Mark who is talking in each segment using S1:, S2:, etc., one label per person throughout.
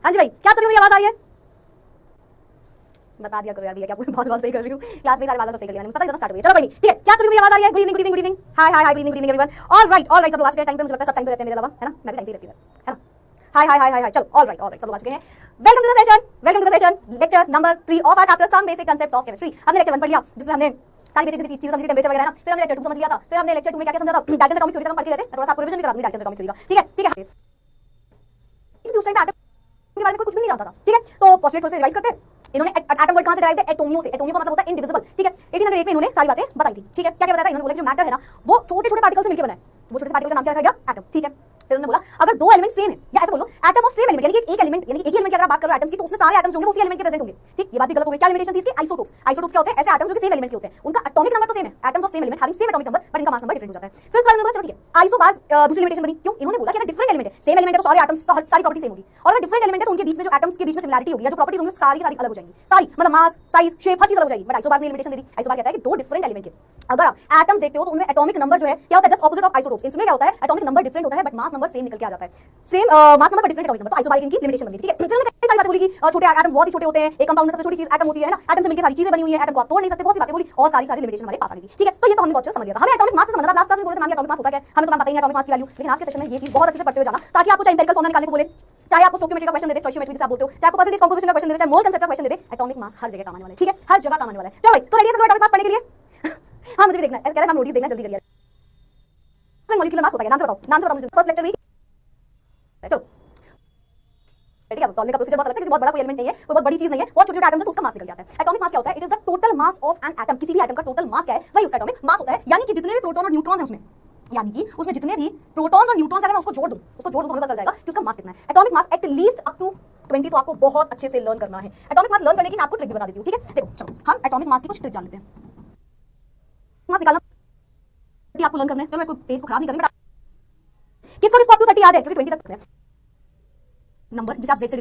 S1: हाँ जी भाई, क्या चल रही है? आवाज आ रही है? बता दिया करो यार, क्या पूरी बहुत सही कर रही हूँ। क्लास में सारे बात सब सही कर लिया मैंने, पता है स्टार्ट हो गई। चलो भाई, ठीक है, क्या चल रही है? आवाज आ रही है? Good evening, good evening, good evening. Hi hi hi, good evening, good evening everyone. All right सब लोग आ चुके हैं टाइम पे। मुझे लगता है सब टाइम पे रहते हैं मेरे अलावा, है ना? मैं भी टाइम पे रहती है ना? हाय हाय हाय हाय, चलो ऑल राइट सब लोग आ चुके हैं। Welcome to the session, welcome to the session. Lecture number 3 of our chapter some basic concepts of chemistry. हमने लेक्चर 1 पढ़ लिया, जिसमें हमने सारी बेसिक चीजें समझी, टेंपरेचर वगैरह ना। फिर हमने लेक्चर 2 समझ लिया था। फिर हमने लेक्चर 2 में क्या क्या समझा था? डाल्टन एटॉमिक थ्योरी का हम पढ़ते रहते हैं। थोड़ा सा आपको रिवीजन भी करा दूंगी डाल्टन एटॉमिक थ्योरी का। ठीक है ठीक है। उस टाइम पे के बारे में कुछ भी नहीं जानता था। ठीक है, तो पोस्टुलेट से रिवाइज करते हैं। इन्होंने एटम वर्ड कहां से डिराइव्ड है? एटोमियो से। एटोमियो का मतलब होता है इनडिविजिबल। ठीक है, 1808 में इन्होंने सारी बातें बताई थी। ठीक है, क्या क्या बताया था? इन्होंने बोला जो मैटर है ना, वो छोटे छोटे पार्टिकल से मिलकर बना है। वो छोटे पार्टिकल का नाम क्या रखा गया? एटम। ठीक है, फिर उन्होंने बोला अगर दो एलिमेंट सेम है, या ऐसे बोलो एटम ऑफ सेम एलिमेंट, यानी कि एक एलिमेंट, यानी कि एक एलिमेंट की अगर आप बात करो एटम्स की, तो उसमें सारे एटम्स होंगे वो उसी एलिमेंट के प्रेजेंट होंगे। ठीक, ये बात भी गलत हो गई। क्या लिमिटेशन थी इसकी? आइसोटोप्स। आइसोटोप्स क्या होते हैं? ऐसे एटम्स जो कि सेम एलिमेंट के होते हैं, उनका एटॉमिक नंबर तो सेम है, atoms of same element having same atomic number, but इनका मास नंबर डिफरेंट हो जाता है। फिर उसके बाद उन्होंने बोला चलो ठीक है, आइसोबार्स दूसरी लिमिटेशन बनी। क्यों? इन्होंने बोला कि अगर डिफरेंट एलिमेंट है, सेम एलिमेंट है, तो सारे एटम्स तो सारी प्रॉपर्टी सेम होगी, और अगर डिफरेंट एलिमेंट है तो उनके बीच में जो एटम्स के बीच में सिमिलरिटी होगी या जो प्रॉपर्टीज होंगी सारी सारी अलग हो जाएंगी। सारी मतलब मास, साइज, शेप, हर चीज अलग हो जाएगी। बट आइसोबार्स ने लिमिटेशन दे दी। आइसोबार कहता है कि दो डिफरेंट एलिमेंट के अगर आप एटम्स देखते हो तो उनमें एटॉमिक नंबर जो है क्या होता है? Just opposite of isotopes. इसमें क्या होता है? एटॉमिक नंबर डिफरेंट होता है बट मास नंबर सेम निकल के आ जाता है। Same mass number different atomic number, तो आइसोबारिक इनकी लिमिटेशन बन गई। ठीक है, फिर उन्होंने कई सारी बातें बोली कि छोटे एटम बहुत ही छोटे होते हैं, एक कंपाउंड में सबसे छोटी चीज एटम होती है ना, एटम से मिलकर सारी चीजें बनी हुई है, एटम को आप तोड़ नहीं सकते, बहुत सी बातें बोली और सारी सारी लिमिटेशन हमारे पास आ गई थी। ठीक है, तो ये तो हमने बहुत अच्छे से समझ लिया था। हमें एटॉमिक मास से समझना था। लास्ट क्लास में बोले थे मैम एटॉमिक मास होता है क्या? हमें तो मैम पता ही नहीं एटॉमिक मास की वैल्यू। लेकिन आज के सेशन में ये चीज बहुत अच्छे से पढ़ते हुए जाना, ताकि आपको चाहे एम्पिरिकल फॉर्मूला निकालने को बोले, चाहे आपको स्टोइकियोमेट्री का क्वेश्चन दे दे, स्टोइकियोमेट्री जिसे आप बोलते हो, चाहे आपको परसेंटेज कंपोजिशन का क्वेश्चन दे दे, चाहे मोल कांसेप्ट का क्वेश्चन दे दे, एटॉमिक मास हर जगह काम आने वाला है। ठीक है, हर जगह काम आने वाला है। चलो भाई, तो रेडी है सब एटॉमिक मास पढ़ने के लिए? हां, मुझे भी देखना है। कह रहा है मैम नोटिस देखना, जल्दी करिए। मॉलिक्यूलर मास होता है, नाम से बताओ, नाम से बताओ मुझे। फर्स्ट लेक्चर में चलो ठीक है, तौलने का प्रोसीजर बहुत अलग है, क्योंकि बहुत बड़ा कोई एलिमेंट नहीं है, कोई बहुत बड़ी चीज नहीं है, बहुत छोटे छोटे एटम्स है तो उसका मास निकल जाता है। एटॉमिक मास क्या होता है? It is the total mass of an atom. किसी भी एटम का टोटल मास क्या है? वही उसका एटॉमिक मास होता है। यानी कि जितने भी प्रोटॉन और न्यूट्रॉन है उसमें, यानी कि उसमें जितने भी प्रोटॉन्स और न्यूट्रॉन्स है, मैं उसको जोड़ दूं तो हमें पता चल जाएगा कि उसका मास कितना है। Atomic mass at least up to 20 तो आपको बहुत अच्छे से लर्न करना है। एटॉमिक मास लर्न करने की मैं आपको ट्रिक भी बता देती हूं। ठीक है, देखो चलो हम एटॉमिक मास की कुछ ट्रिक जान लेते हैं। मास निकालना आपको लर्न करना है, तो मैं इसको पेज को खराब नहीं करूंगा। किसको किसको अप टू 30 याद है? क्योंकि 20 तक नंबर जिसे आप z से,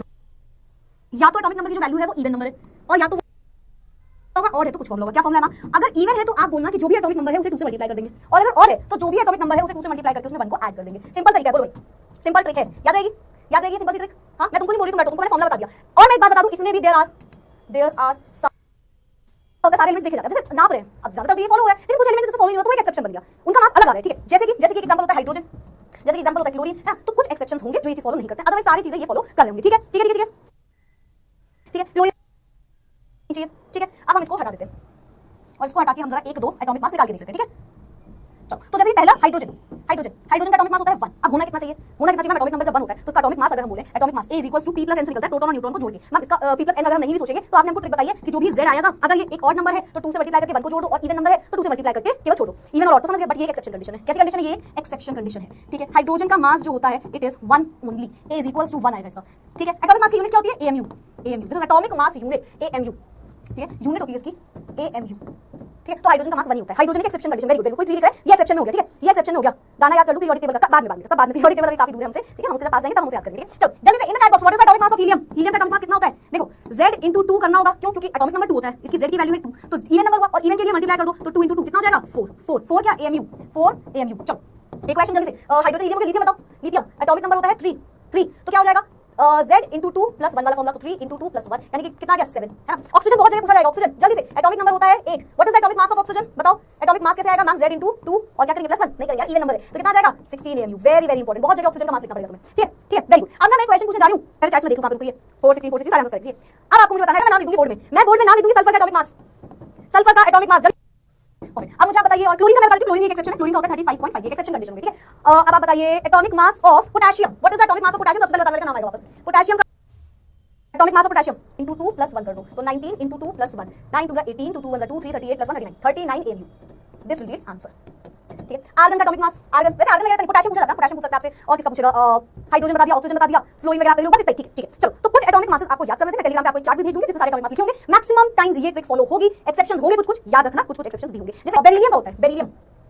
S1: या तो एटॉमिक नंबर की जो वैल्यू है वो इवन नंबर है, और या तो होगा और है तो कुछ फॉर्मूला होगा। क्या फॉर्मूला है ना? अगर इवन है तो आप बोलना कि जो भी एटॉमिक नंबर है उसे 2 से मल्टीप्लाई कर देंगे, और अगर और है तो जो भी एटॉमिक नंबर है उसे 2 से मल्टीप्लाई करके उसमें 1 को ऐड कर देंगे। सिंपल तरीका है, बोलो भाई, सिंपल ट्रिक है, याद रहेगी सिंपल सी ट्रिक। हां, मैं तुमको नहीं बोल रही हूं, मैं तुमको मैंने फॉर्मूला बता दिया। और मैं एक बात बता दूं, इसमें भी देयर आर सारे एलिमेंट्स देखे जाते हैं, वैसे नाप रहे हैं, अब ज्यादातर ये फॉलो हो रहा है, लेकिन कुछ एलिमेंट्स इसमें फॉलो नहीं होता, तो एक एक्सेप्शन बन गया, उनका मास अलग आ रहा है। ठीक है, जैसे कि एक एग्जांपल होता है हाइड्रोजन, जैसे कि एग्जांपल होता है क्लोरीन, है ना? तो कुछ एक्सेप्शंस होंगे जो ये चीज फॉलो नहीं करते, अदरवाइज सारी चीजें ये फॉलो कर रहे होंगे। ठीक है ठीक है ठीक है ठीक है, क्लोरीन चाहिए। ठीक है, अब हम इसको हटा देते हैं और इसको हटा के हम जरा एक दो एटॉमिक मास निकाल के देख लेते हैं। ठीक है, चलो तो जैसे पहला हाइड्रोजन का एटॉमिक मास होता है 1। अब होना कितना चाहिए? एटॉमिक नंबर जब 1 होता है तो उसका एटॉमिक मास अगर हम बोले atomic mass A = P + N से निकलता है, प्रोटॉन और न्यूट्रॉन को जोड़ के। मैम इसका P + N अगर हम नहीं भी सोचेंगे तो आपने हमको ट्रिक बताई है कि जो भी Z आएगा, अगर ये एक ऑड नंबर है तो 2 से मल्टीप्लाई करके 1 को जोड़ दो, और इवन नंबर है तो 2 से मल्टीप्लाई करके केवल छोड़ दो। इवन और ऑड तो समझ गए, बट ये एक्सेप्शन कंडीशन है। कैसी कंडीशन है? ये एक्सेप्शन कंडीशन है। ठीक है, हाइड्रोजन का मास जो होता है इट इज 1 ओनली, A = 1 आएगा इसका। ठीक है, एटॉमिक मास की यूनिट क्या होती है? AMU। This is atomic mass unit, AMU। ठीक है, यूनिट होती है इसकी AMU। ठीक है, तो हाइड्रोजन का मास 1 ही होता है। हाइड्रोजन की एक्सेप्शन कंडीशन, वेरी गुड, कोई क्लियर है? ये एक्सेप्शन में हो गया। ठीक है, ये एक्सेप्शन में हो गया, गाना याद कर लो, पीरियोडिक टेबल का बाद में सब बाद में, पीरियोडिक टेबल काफी दूर है हमसे। ठीक है, हम उसके पास जाएंगे तब हम उसे याद करेंगे। चलो जल्दी से in the chat box what is the atomic mass of helium? Helium का एटॉमिक मास कितना होता है? देखो Z × 2 करना होगा, क्यों? क्योंकि एटॉमिक नंबर 2 होता है, इसकी Z की वैल्यू है 2, तो इवन नंबर हुआ और इवन के लिए मल्टीप्लाई कर दो तो 2 × 2 कितना हो जाएगा? 4 क्या? AMU, 4 AMU। चलो एक क्वेश्चन जल्दी से, हाइड्रोजन हीलियम के लिथियम बताओ। लिथियम एटॉमिक नंबर होता है 3 तो क्या हो जाएगा? Z × 2 + 1 वाला फॉर्मूला, तो 3 × 2 + 1 यानी कि कितना आ गया? 7, है ना? ऑक्सीजन बहुत जगह पूछा जाएगा। ऑक्सीजन जल्दी से, एटॉमिक नंबर होता है 8। What is the atomic mass of oxygen? बताओ एटॉमिक मास कैसे आएगा? मैम Z × 2 और क्या करेंगे? +1 नहीं करेंगे यार, इवन नंबर है तो कितना आ जाएगा? 16 AMU। वेरी वेरी इंपॉर्टेंट, बहुत जगह ऑक्सीजन का मास लिखना पड़ेगा तुम्हें। ठीक है वेरी गुड। अब मैं क्वेश्चन पूछने जा रही हूं, पहले चैट में देखूं कहां पे रुकी है। 460 सारे आंसर करेक्ट। अब आपको मुझे बताना है, मैं नाम लिख दूंगी बोर्ड में, मैं बोर्ड में नाम लिख दूंगी सल्फर का एटॉमिक मास, सल्फर का एटॉमिक मास। अब मुझे आप बताइए, और क्लोरीन का मैं बताती हूं, क्लोरीन एक एक्सेप्शन है, क्लोरीन का होता है 35.5, ये एक्सेप्शन कंडीशन में। ठीक है, अब आप बताइए atomic mass of potassium. What is the atomic mass of potassium? सबसे पहले बताने का नाम आएगा वापस, पोटेशियम का एटॉमिक मास ऑफ पोटेशियम × 2 + 1 कर दो तो 19 × 2 + 1, 9 × 2 = 18, 2 × 2 = 2, 3 38 + 1 39 AMU। This will B it's answer. ठीक है, आर्गन का एटॉमिक मास, आर्गन वैसे आर्गन नहीं, पोटेशियम पूछा जाता है, पोटेशियम पूछ सकता है आपसे, और किसका पूछेगा? हाइड्रोजन बता दिया, ऑक्सीजन बता दिया, फ्लोरीन वगैरह बस इतना। ठीक है चलो, तो कुछ एटॉमिक मासेस आपको याद करने थे, मैं टेलीग्राम पे आपको एक चार्ट भी भेज दूंगी जिसमें सारे एटॉमिक मास लिखे होंगे। मैक्सिमम टाइम्स ये ट्रिक फॉलो होगी, एक्सेप्शंस होंगे कुछ याद रखना, कुछ एक्सेप्शंस भी होंगे। जैसे बेरिलियम का होता है, बेरिलियम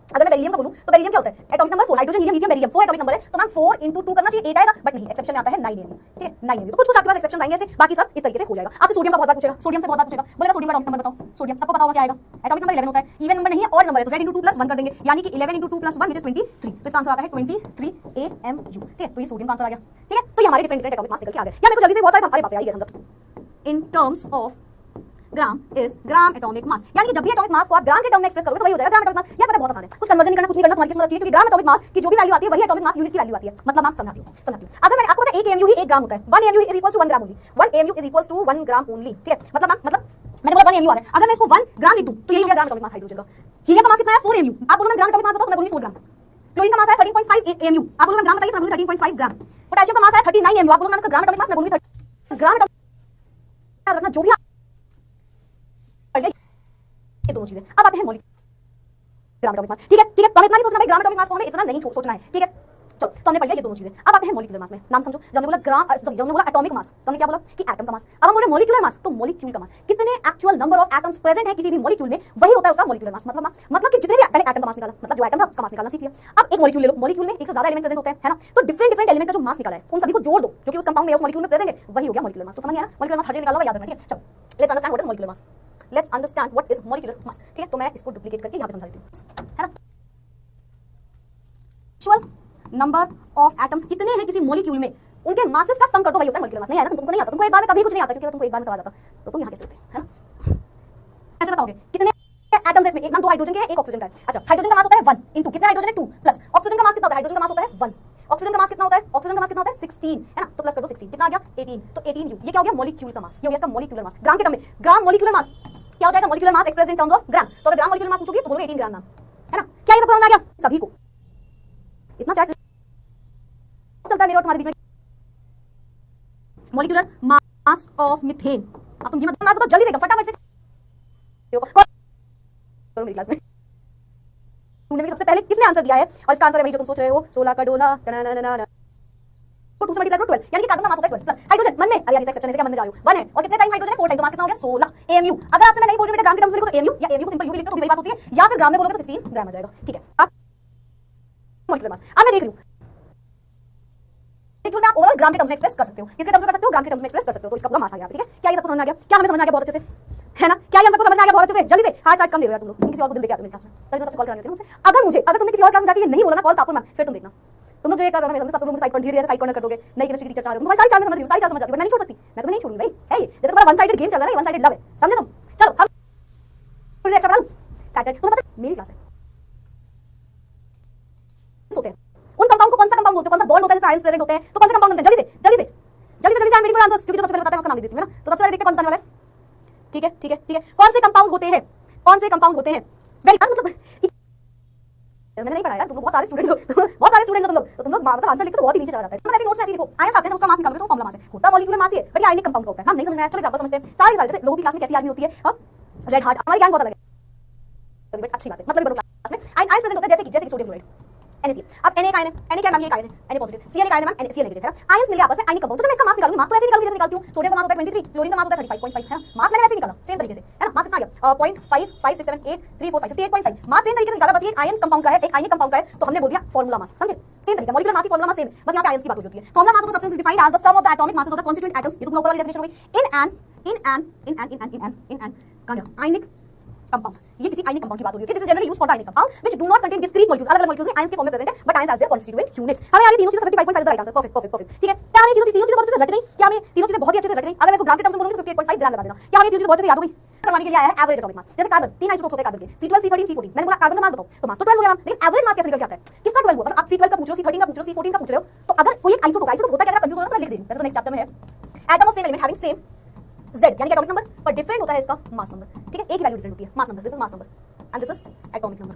S1: अगर मैं बेरिलियम का बोलूं तो बेरिलियम क्या होता है, atomic number 4, hydrogen helium lithium beryllium 4 atomic number है, तो मैम 4 into 2 करना चाहिए, 8 आएगा, बट नहीं, एक्सेप्शन में आता है 9 एमयू, ठीक है 9 एमयू। तो कुछ आपके पास एक्सेप्शन आएंगे ऐसे, बाकी सब इस तरीके से हो जाएगा। आपसे सोडियम का बहुत बार पूछेगा, सोडियम से बहुत बार पूछेगा, बोलेगा सोडियम का एटॉमिक नंबर बताओ, सोडियम सबको पता होगा क्या आएगा, एटॉमिक नंबर 11 होता है, इवन नंबर नहीं है और नंबर है, तो Z into 2 plus 1 कर देंगे, यानी कि 11 into 2 plus 1 which is 23, तो इसका आंसर आता है 23 AMU, ठीक है, तो ये सोडियम का आंसर आ गया, ठीक है। तो ये हमारे डिफरेंट डिफरेंट एटॉमिक मास निकल के आ गए। या मेरे को जल्दी से बहुत सारे, अरे बाप रे, आ ही गया समझ। इन terms of gram is gram atomic mass, यानी कि जब भी एटॉमिक मास को आप ग्राम के टर्म में एक्सप्रेस करोगे तो वही हो जाएगा ग्राम एटॉमिक मास। यार पता बहुत आसान है, कुछ कन्वर्जन नहीं करना, कुछ नहीं करना, तुम्हारी किस्मत अच्छी है, क्योंकि ग्राम एटॉमिक मास की जो भी वैल्यू आती है वही एटॉमिक मास यूनिट की वैल्यू आती है। मतलब आप समझाती हूं। अगर मैंने आपको बताया 1 AMU ही 1 ग्राम होता है, 1 AMU is equal to 1 gram only, 1 AMU is equal to 1 gram only, ठीक है। मतलब मैंने बोला 1 AMU आ रहा है, अगर मैं इसको 1 ग्राम लिख दूं तो यही हो गया ग्राम एटॉमिक मास हाइड्रोजन का। हीलियम का मास कितना है 4 AMU, आप बोलो मैं ग्राम एटॉमिक मास बताओ, मैं बोलूंगी 4 ग्राम। क्लोरीन का मास है 13.5 AMU, आप बोलो मैं ग्राम बताइए, मैं बोलूंगी 13.5 ग्राम। पोटेशियम का मास है 39 AMU, आप बोलो मैं इसका ग्राम एटॉमिक मास, मैं बोलूंगी 30 ग्राम एटॉमिक रखना जो भी ये दोनों चीजें। अब आते हैं मॉलिक्यूलर ग्राम एटॉमिक मास, ठीक है ठीक है। तो हमें इतना नहीं सोचना भाई ग्राम एटॉमिक मास को, हमें इतना नहीं सोचना है, ठीक है। चलो तो हमने पढ़ लिया ये दोनों चीजें। अब आते हैं मॉलिक्यूलर मास में, नाम समझो। जब हमने बोला जब हमने बोला एटॉमिक मास तो हमने क्या बोला कि एटम का मास। अब हम बोले मॉलिक्यूलर मास, तो मॉलिक्यूल का मास, कितने actual number of atoms present है किसी भी मॉलिक्यूल में, वही होता है उसका मॉलिक्यूलर मास। मतलब कि जितने भी, पहले एटम का मास निकाला, मतलब जो एटम था उसका मास निकालना सीख लिया। अब एक मॉलिक्यूल ले लो, मॉलिक्यूल में एक से ज्यादा एलिमेंट प्रेजेंट होते हैं, है ना, तो डिफरेंट डिफरेंट एलिमेंट का जो मास निकाला है उन सभी को जोड़ दो जो कि उस कंपाउंड में उस मॉलिक्यूल में प्रेजेंट है, वही हो गया मॉलिक्यूलर मास। तो समझ गया ना, मॉलिक्यूलर मास हर जगह निकाला हुआ याद रखना, ठीक है। चलो let's understand what is molecular mass, let's understand what is molecular mass, ठीक है। तो मैं इसको डुप्लीकेट करके यहां पे समझा देती हूं, है ना। एक्चुअल नंबर ऑफ एटम्स कितने हैं किसी मॉलिक्यूल में, उनके मासेस का सम कर दो, वही होता है मॉलिक्यूलर मास। नहीं आया ना तुमको, नहीं आता तुमको, एक बार में कभी कुछ नहीं आता, क्योंकि तुमको एक बार में सवाल आता तो तुम यहां कैसे होते, है ना। ऐसे बताओगे कितने एटम्स है इसमें, एक नाम 2 हाइड्रोजन के हैं, एक ऑक्सीजन का है। अच्छा हाइड्रोजन का मास होता है 1 into कितना हाइड्रोजन है 2 प्लस ऑक्सीजन का मास कितना होता है, हाइड्रोजन का मास होता है 1, ऑक्सीजन का मास कितना होता है, ऑक्सीजन का मास कितना होता है 16, है ना, तो प्लस कर दो 16, कितना आ गया 18, तो 18U, ये क्या हो गया मॉलिक्यूल का मास, ये हो गया इसका मॉलिक्यूलर मास। ग्राम के टर्म में ग्राम मॉलिक्यूलर मास क्या हो जाएगा, molecular mass expressed in terms of gram. तो अगर ग्राम मॉलिक्यूलर मास पूछोगे तो बोलोगे 18 ग्राम नाम, है ना। क्या ये सब समझ में आ गया सभी को, इतना चार्ज चलता है मेरे और तुम्हारे बीच में। मॉलिक्यूलर मास ऑफ मीथेन, अब तुम ये मतलब मास बताओ जल्दी से फटाफट से करो मेरी क्लास में। तुमने सबसे पहले किसने आंसर दिया है, और इसका आंसर है वही जो तुम सोच रहे हो, 16 का डोला तो 2 से मल्टीप्लाई करो 12, यानी कि कार्बन का मास होता है 12 प्लस हाइड्रोजन मन में, अरे यार एक्सेप्शन ऐसे क्या मन में जा रहे हो, 1 है और कितने टाइम हाइड्रोजन है 4 टाइम, तो मास कितना हो गया 16 AMU। अगर आपसे मैं नहीं बोल रही बेटा ग्राम के टर्म्स में लिखो तो AMU, या AMU को सिंपल U भी लिखते तो भी वही बात होती है, या फिर ग्राम में बोलोगे तो 16 ग्राम आ जाएगा, ठीक है। अब मॉलिक्यूलर मास अब मैं देख रही हूं मॉलिक्यूल में आप ओवरऑल ग्राम के टर्म्स में एक्सप्रेस कर सकते हो, किसके टर्म्स में कर सकते हो, ग्राम के टर्म्स में एक्सप्रेस कर सकते हो, तो इसका पूरा मास आ गया, ठीक है। क्या ये सबको समझ में आ गया, क्या हमें समझ में आ गया बहुत अच्छे से, है ना। क्या ये हम सबको समझ में आ गया बहुत अच्छे से, जल्दी से हार्ड चार्ज कम दे रहे हो यार तुम लोग, तुम किसी और को दिल देके आते हो मेरी क्लास में, तभी तो सबसे कॉल करा देते हो मुझसे। अगर तुमने किसी और क्लास में जाके ये नहीं बोला ना कॉल तापुर मैम, फिर तुम देखना तुम लोग जो ये कर रहे हो सब लोग साइड पर धीरे-धीरे साइड कॉर्नर कर दोगे, नई केमिस्ट्री टीचर चाह रहे हो, तुम्हारी सारी चाल में समझ रही हूं, सारी चाल समझ रही हूं, बट मैं नहीं छोड़ सकती, मैं तुम्हें नहीं छोड़ूंगी भाई, है ये जैसे तुम्हारा वन साइडेड गेम चल रहा है, वन साइडेड लव है, समझे तुम। चलो हम मुझे अच्छा पढ़ा सैटरडे, तुम्हें पता मेरी क्लास है होते हैं उन कंपाउंड को कौन सा कंपाउंड बोलते हैं, कौन सा बॉन्ड होता है जिसमें आयंस प्रेजेंट होते हैं, तो कौन सा कंपाउंड होता है, जल्दी से I am waiting for answers, क्योंकि जो सबसे पहले बताता है उसका नाम दे देती हूं, है ना। तो सबसे पहले देखते हैं कौन बताने वाला है, ठीक है ठीक है ठीक है। कौन से कंपाउंड होते हैं, कौन से कंपाउंड होते हैं, वेरी मतलब मैंने नहीं पढ़ा यार, तुम लोग बहुत सारे स्टूडेंट्स हो, बहुत सारे स्टूडेंट्स हो तुम लोग, तो तुम लोग मतलब आंसर लिखते तो बहुत ही नीचे चला जाता है। ऐसे नोट्स में ऐसे लिखो, आयंस आते हैं तो उसका मास निकालोगे तो फॉर्मूला मास है, होता मॉलिक्यूलर मास ही है, बट ये आयनिक कंपाउंड होता है। हम नहीं समझ में आया, चलो एग्जांपल समझते हैं। सारी जैसे लोगों की क्लास में कैसी आर्मी होती है, हम रेड हार्ट, हमारी गैंग बहुत अलग है, बट अच्छी बात है, मतलब बड़ों क्लास में आयंस प्रेजेंट होता है जैसे कि सोडियम क्लोराइड NaCl। अब Na का आयन है, Na क्या मैम, ये का आयन है, Na पॉजिटिव, Cl का आयन है मैम, Cl नेगेटिव, है ना। आयंस मिले आपस में आयनिक कंपाउंड, तो मैं इसका मास निकालूंगी, मास तो ऐसे ही निकालूंगी जैसे निकालती हूं, सोडियम का मास होता है 23, क्लोरीन का मास होता है 35.5, है ना। मास मैंने वैसे ही निकाला सेम तरीके से, है ना। मास कितना आ गया 0.5567834 58.5, मास सेम तरीके से निकाला, बस ये आयन कंपाउंड का है, एक आयनिक कंपाउंड का है, तो हमने बोल दिया फार्मूला मास, समझे। सेम तरीका मॉलिक्यूलर मास ही फार्मूला मास सेम, बस यहां पे आयंस की बात होती है। Formula mass of substance is defined as the sum of the atomic masses of the constituent atoms, ये तो तुम लोगों वाली डेफिनेशन हो गई, इन एन आयनिक कंपाउंड, ये किसी आयनिक कंपाउंड की बात हो रही है। This is generally used for the ionic compound which do not contain discrete molecules, अलग-अलग मॉलिक्यूल्स में आयंस के फॉर्म में प्रेजेंट है, but ions as their constituent units. हमें यानी तीनों चीजें 75.5 is the right answer, perfect, ठीक है। क्या हमें तीनों चीजें बहुत अच्छे से रट गई, क्या हमें तीनों चीजें बहुत ही अच्छे से रट गई। अगर मैं इसको ग्राम के टर्म्स में बोलूंगी तो 58.5 ग्राम लगा देना। क्या हमें तीनों चीजें बहुत अच्छे से याद हो गई, करवाने के लिए आया है एवरेज एटॉमिक मास। जैसे कार्बन 3 आइसोटोप्स होते हैं कार्बन के, C12 C13 C14, मैंने बोला कार्बन का मास बताओ, तो मास तो 12 हो गया मैम, लेकिन एवरेज मास कैसे निकल के आता है, किसका 12 हुआ, मतलब आप C12 का पूछ रहे हो, C13 का पूछ रहे हो, C14 का पूछ रहे हो, तो अगर कोई एक आइसोटोप होता है क्या, कंफ्यूज हो रहा है तो लिख देंगे, वैसे तो नेक्स्ट चैप्टर में है। Atom of same element having same Z यानी कि एटॉमिक नंबर, पर डिफरेंट होता है इसका मास नंबर, ठीक है। एक ही वैल्यू डिफरेंट होती है, mass number, this is mass number and this is atomic number,